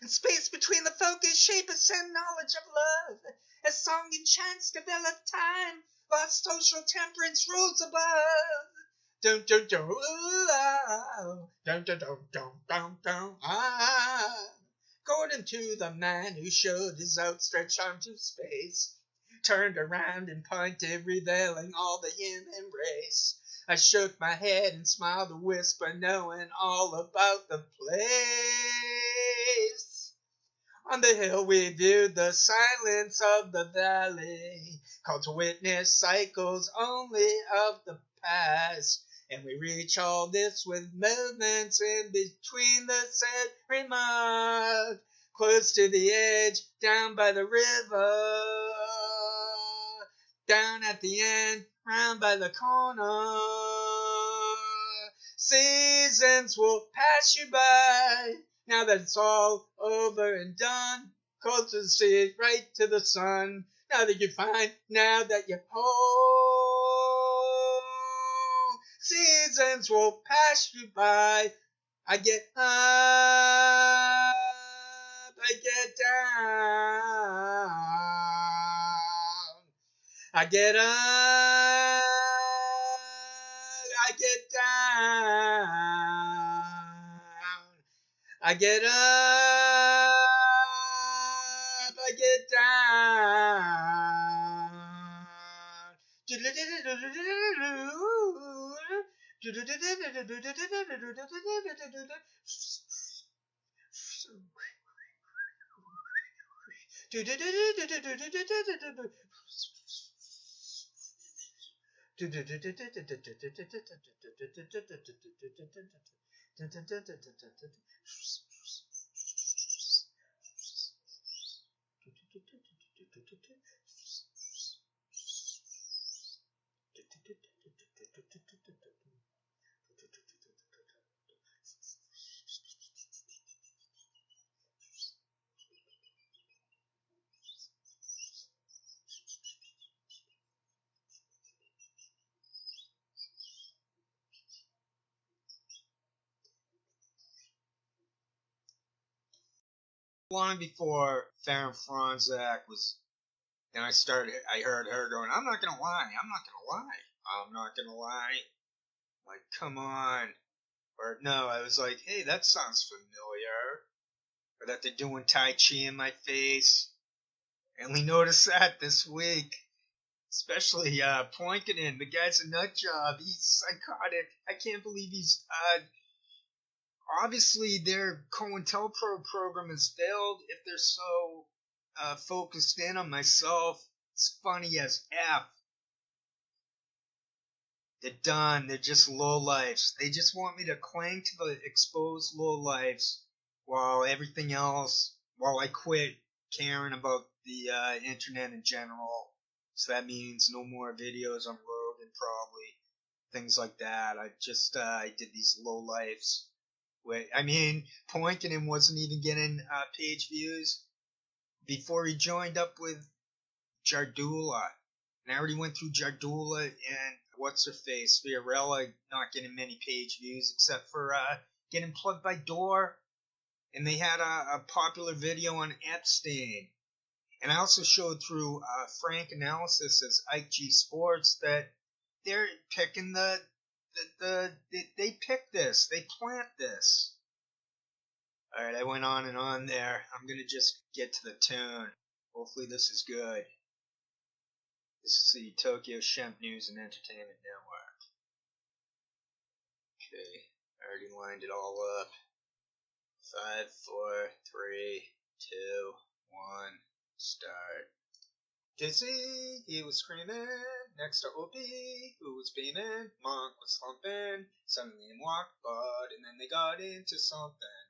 And space between the focus shape a send knowledge of love. As song and chants develop time, while social temperance rules above. Dun dun dun, ooh, ah, dun dun dun dun dun dun, ah. According to the man who showed his outstretched arm to space, turned around and pointed, revealing all the human race. I shook my head and smiled a whisper, knowing all about the place. On the hill we viewed the silence of the valley, called to witness cycles only of the past. And we reach all this with movements in between the said remark, close to the edge, down by the river, down at the end, round by the corner. Seasons will pass you by, now that it's all over and done. Cold to see it right to the sun. Now that you find, now that you're home. Seasons will pass you by. I get up, I get down. I get up, I get down. I get up, I get down. Long before Farron Franzak was, and I heard her going, I'm not gonna lie, I'm not gonna lie, I'm not gonna lie. Like, come on. Or no, I was like, hey, that sounds familiar. Or that they're doing Tai Chi in my face. I only noticed that this week. Especially Poinkin, the guy's a nut job. He's psychotic. I can't believe he's obviously their COINTELPRO program has failed if they're so focused in on myself. It's funny as F. They're done. They're just lowlifes. They just want me to cling to the exposed lowlifes while everything else, while I quit caring about the internet in general. So that means no more videos on Rogan, probably. Things like that. I did these lowlifes. I mean, Poinkin wasn't even getting page views before he joined up with Jardula. And I already went through Jardula and what's her face, Fiorella, not getting many page views except for getting plugged by Door. And they had a popular video on Epstein. And I also showed through Frank Analysis as Ike G Sports that they're picking the They pick this. They plant this. All right, I went on and on there. I'm gonna just get to the tune. Hopefully this is good. This is the Tokyo Shemp News and Entertainment Network. Okay, I already lined it all up. 5, 4, 3, 2, 1, start. Dizzy, he was screaming, next to Opie, who was beaming. Monk was slumping, suddenly in walked Bud, and then they got into something.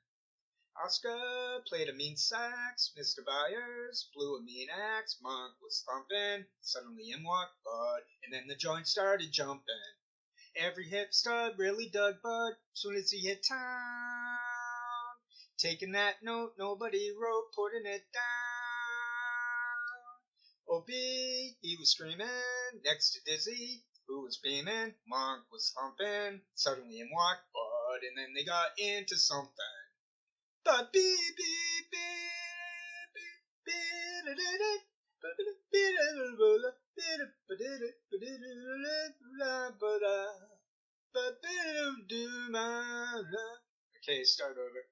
Oscar played a mean sax, Mr. Byers blew a mean axe. Monk was thumping, suddenly in walked Bud, and then the joint started jumping. Every hip stud really dug Bud, soon as he hit town. Taking that note, nobody wrote, putting it down. Opie, he was screaming, next to Dizzy, who was beaming. Monk was thumping, suddenly in walked Bud, and then they got into something. But beep beep beep Okay, start over.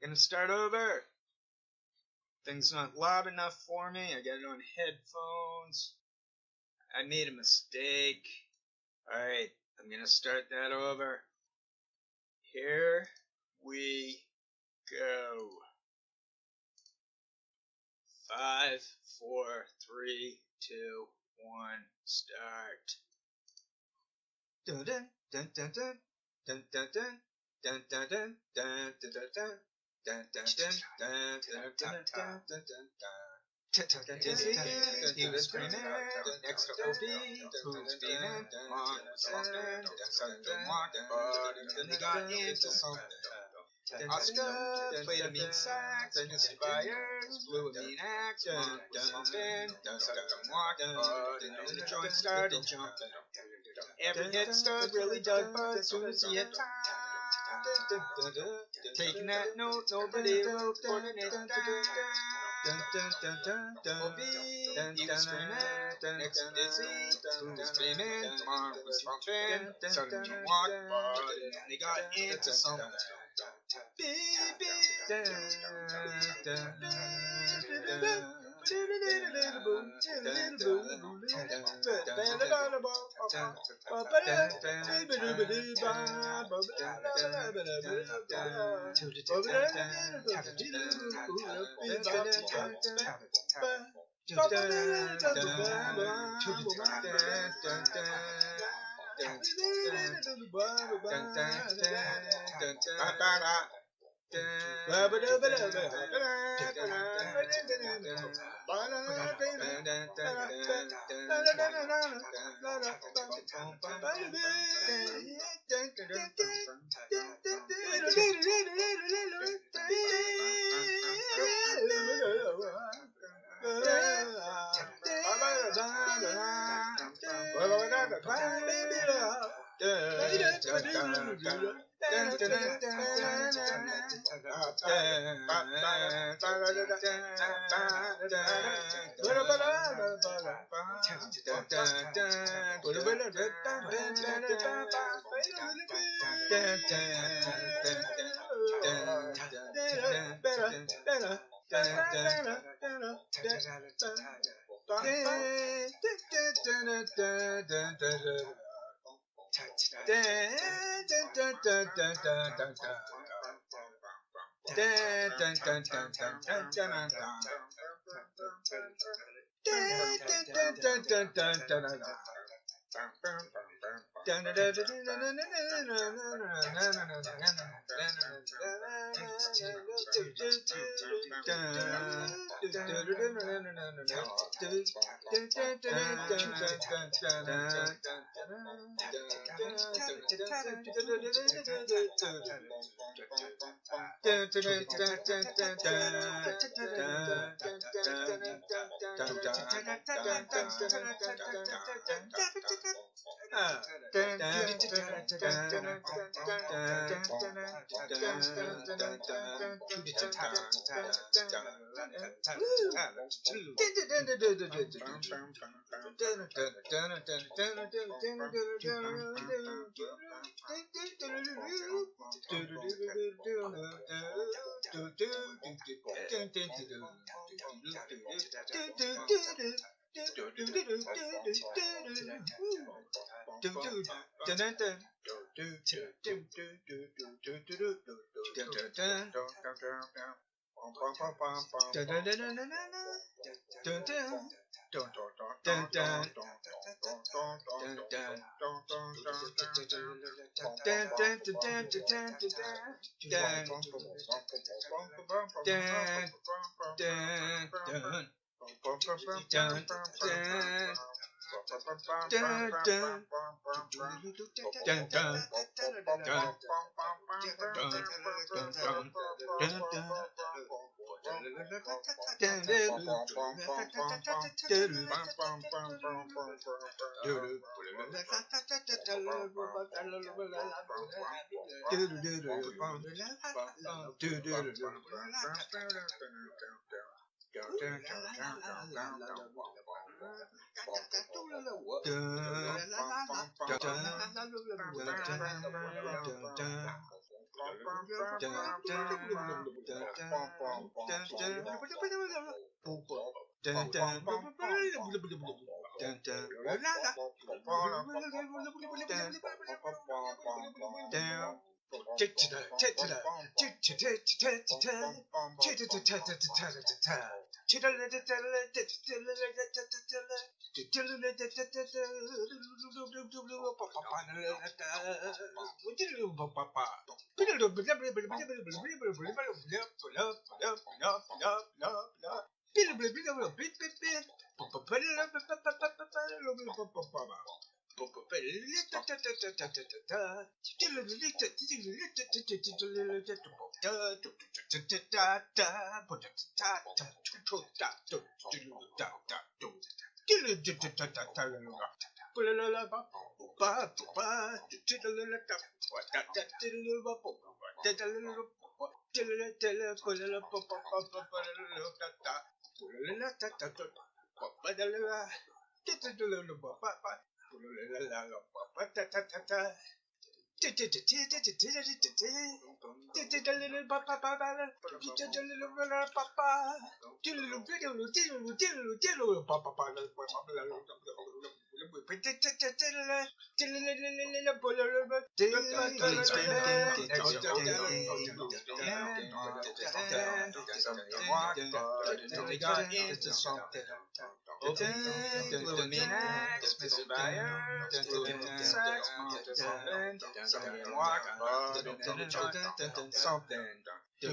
Gonna start over. Things not loud enough for me. I got it on headphones. I made a mistake. Alright, I'm gonna start that over. Here we go. 5, 4, 3, 2, 1, start. Dun dun dun dun dun dun dun dun dun dun dun dun dun dun. Dizzy, he was screaming, next to Opie, who was beaming. Monk was slumping, suddenly walked Bud, and then they got into something. Oscar played a mean sax, Mr. Byers blew a mean axe. Monk was slumping, suddenly walked Bud, and then the joint started jumping. Every hit stud really dug Bud, soon as he hit time. Taking that note, nobody wrote, putting it down. Opie, he was screaming, next to Dizzy, who was beaming. Monk was thumping, suddenly walked Bud, and then they got into something. Beep, beep, dun, dun,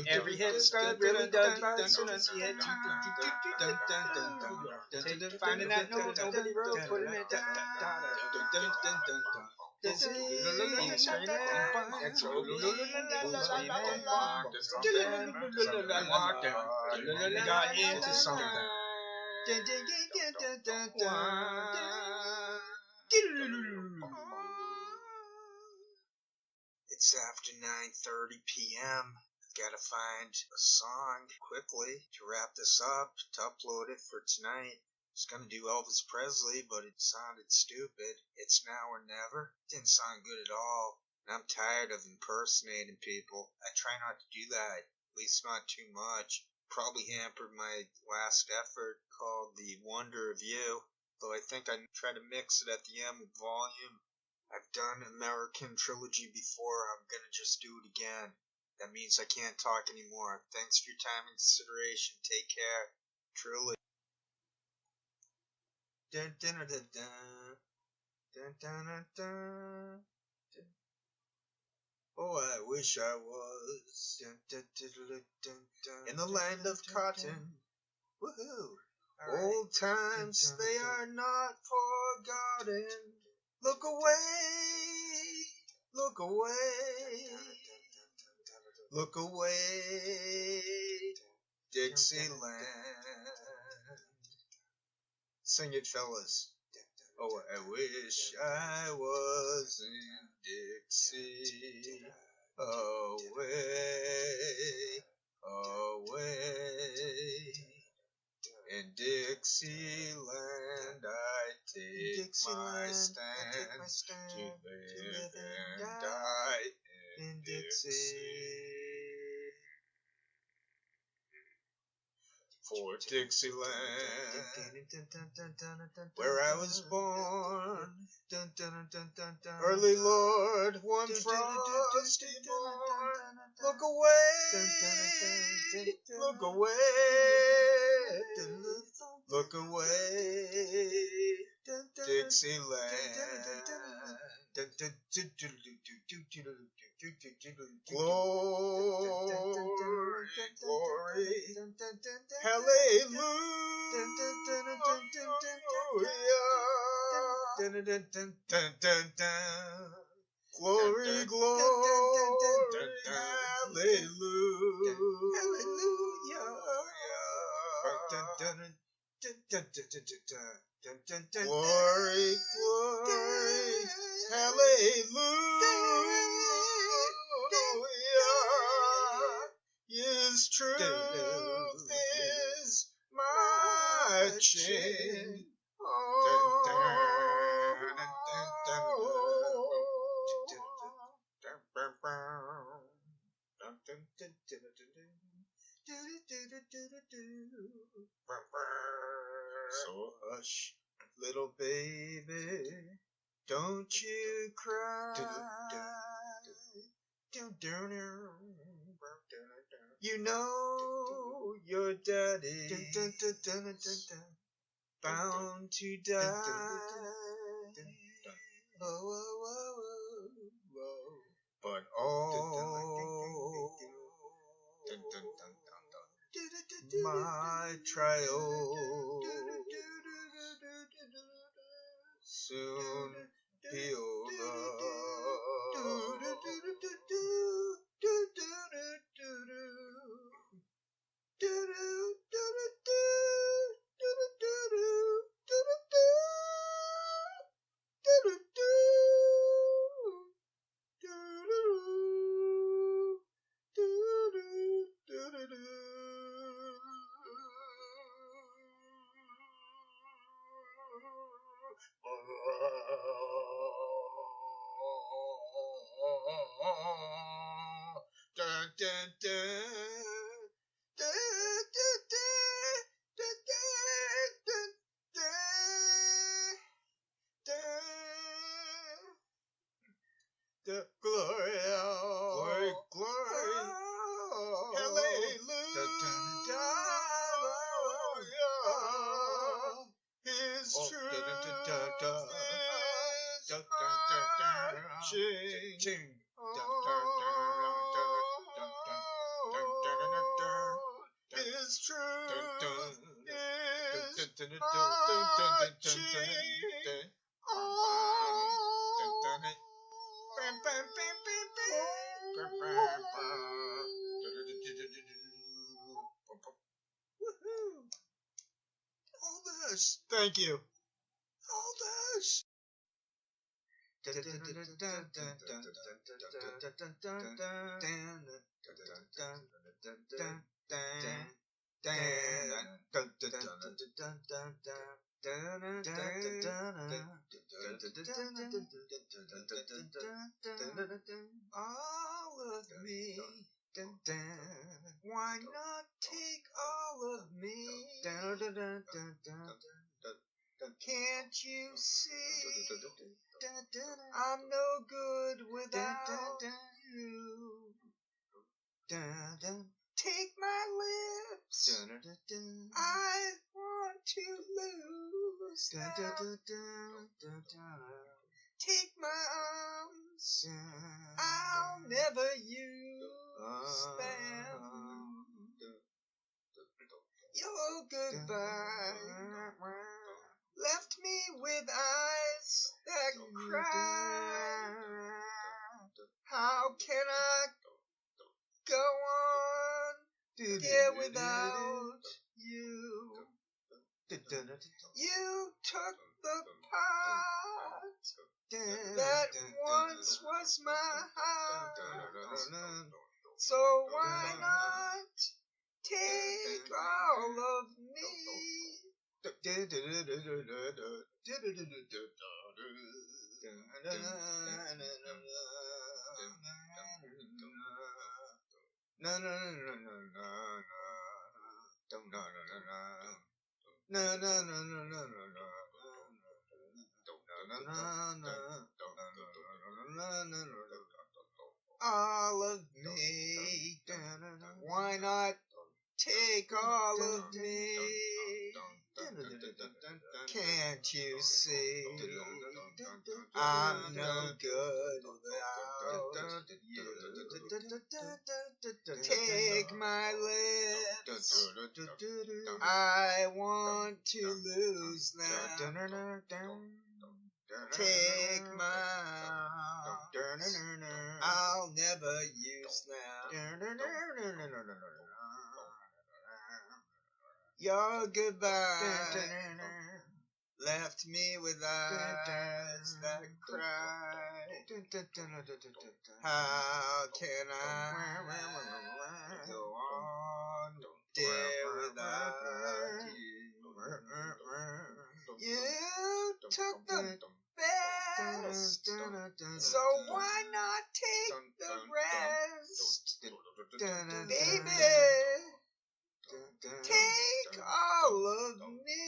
Every hit stud really does bounce as soon as he hit finding that note nobody wrote, putting it down. Got into something. It's after 9:30 p.m. I've got to find a song quickly to wrap this up, to upload it for tonight. I was going to do Elvis Presley, but it sounded stupid. It's Now or Never. Didn't sound good at all. And I'm tired of impersonating people. I try not to do that, at least not too much. Probably hampered my last effort called The Wonder of You, though I think I try to mix it at the end with volume. I've done American Trilogy before, I'm gonna just do it again. That means I can't talk anymore. Thanks for your time and consideration. Take care. Truly. Dun, dun, dun, dun, dun, dun, dun, dun. Oh, I wish I was in the land of cotton. Woohoo! Old times, they are not forgotten. Look away, look away, look away, Dixieland. Sing it, fellas. Oh, I wish I was in Dixie. Away, away. In Dixieland I take my stand to live and die in For Dixieland, where I was born. Early Lord, one frosty morn. Look away, look away, look away, Dixieland. Glory, glory, hallelujah. Glory, glory, hallelujah. Glory, glory, hallelujah. His truth is my chain. So hush, little baby, don't you cry. You know your daddy bound to die. But my trial soon be over. The glory, glory, glory, hallelujah. His truth is marching. His truth is marching. Woohoo! All this. Thank you. All this. All of me. Why not take all of me? Can't you see? I'm no good without you. Take my lips. I want to lose them. Take my arms. I'll never use them. Your goodbye left me with eyes that cry. How can I go on here without you? You took the part that once was my heart. So why not take all of me? All of me. Why not take all of me? Can't you see? I'm no good without you. Take my lips. I want to lose them. Take my arms. I'll never use them. Your goodbye left me with eyes that cry. How can I go on, dear, without you? You took the best, so why not take the rest? Baby, take all of me.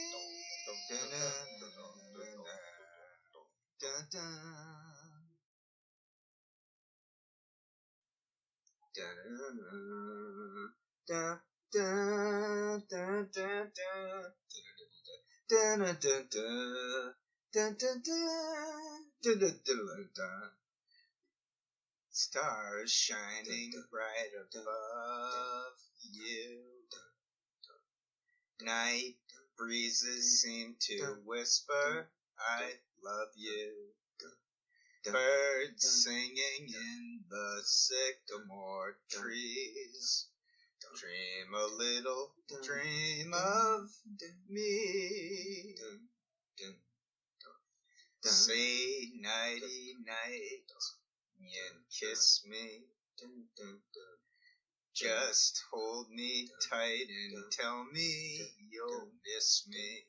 Stars shining bright above you. Night breezes seem to whisper, I love you. Birds singing in the sycamore trees. Dream a little dream of me. Say nighty night and kiss me. Just hold me tight and tell me you'll miss me.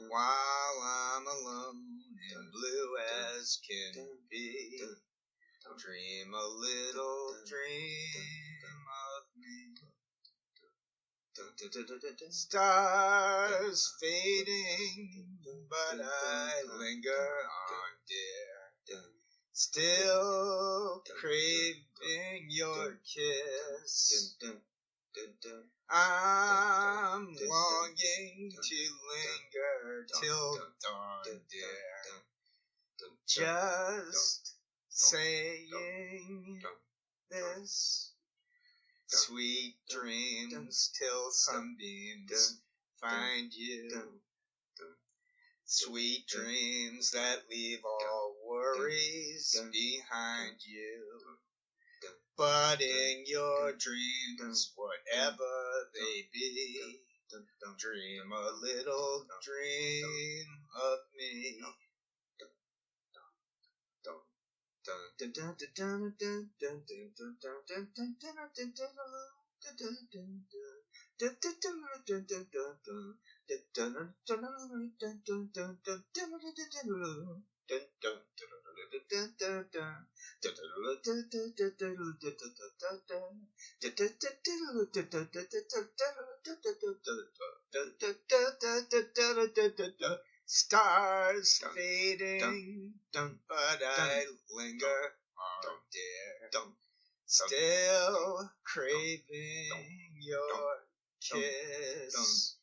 While I'm alone and blue as can be, dream a little dream of me. Stars fading, but I linger on, dear. Still craving your kiss. I'm longing to linger till dawn, dear. Just saying this. Sweet dreams till sunbeams find you. Sweet dreams that leave all worries behind you. But in your dreams, whatever they be, dream a little dream of me. Stars fading, but I linger on, dear. Still craving your kiss.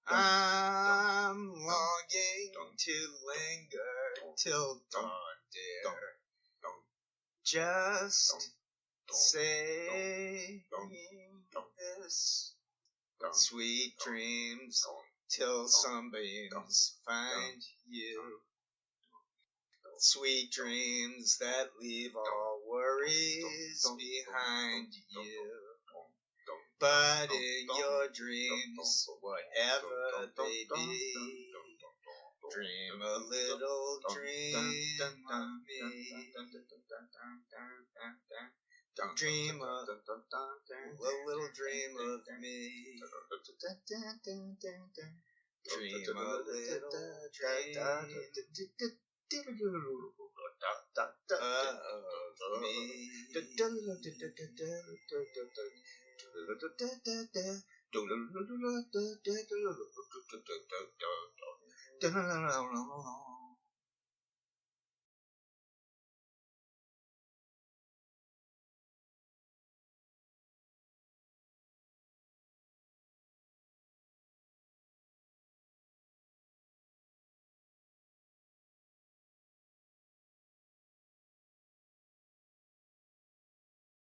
I'm longing to linger till dawn, dear. Just saying this. Sweet dreams till sunbeams find you. Sweet dreams that leave all worries behind you. But in your dreams, whatever they be, dream a little dream of me. Dream a little dream of me. Dream a little dream of me.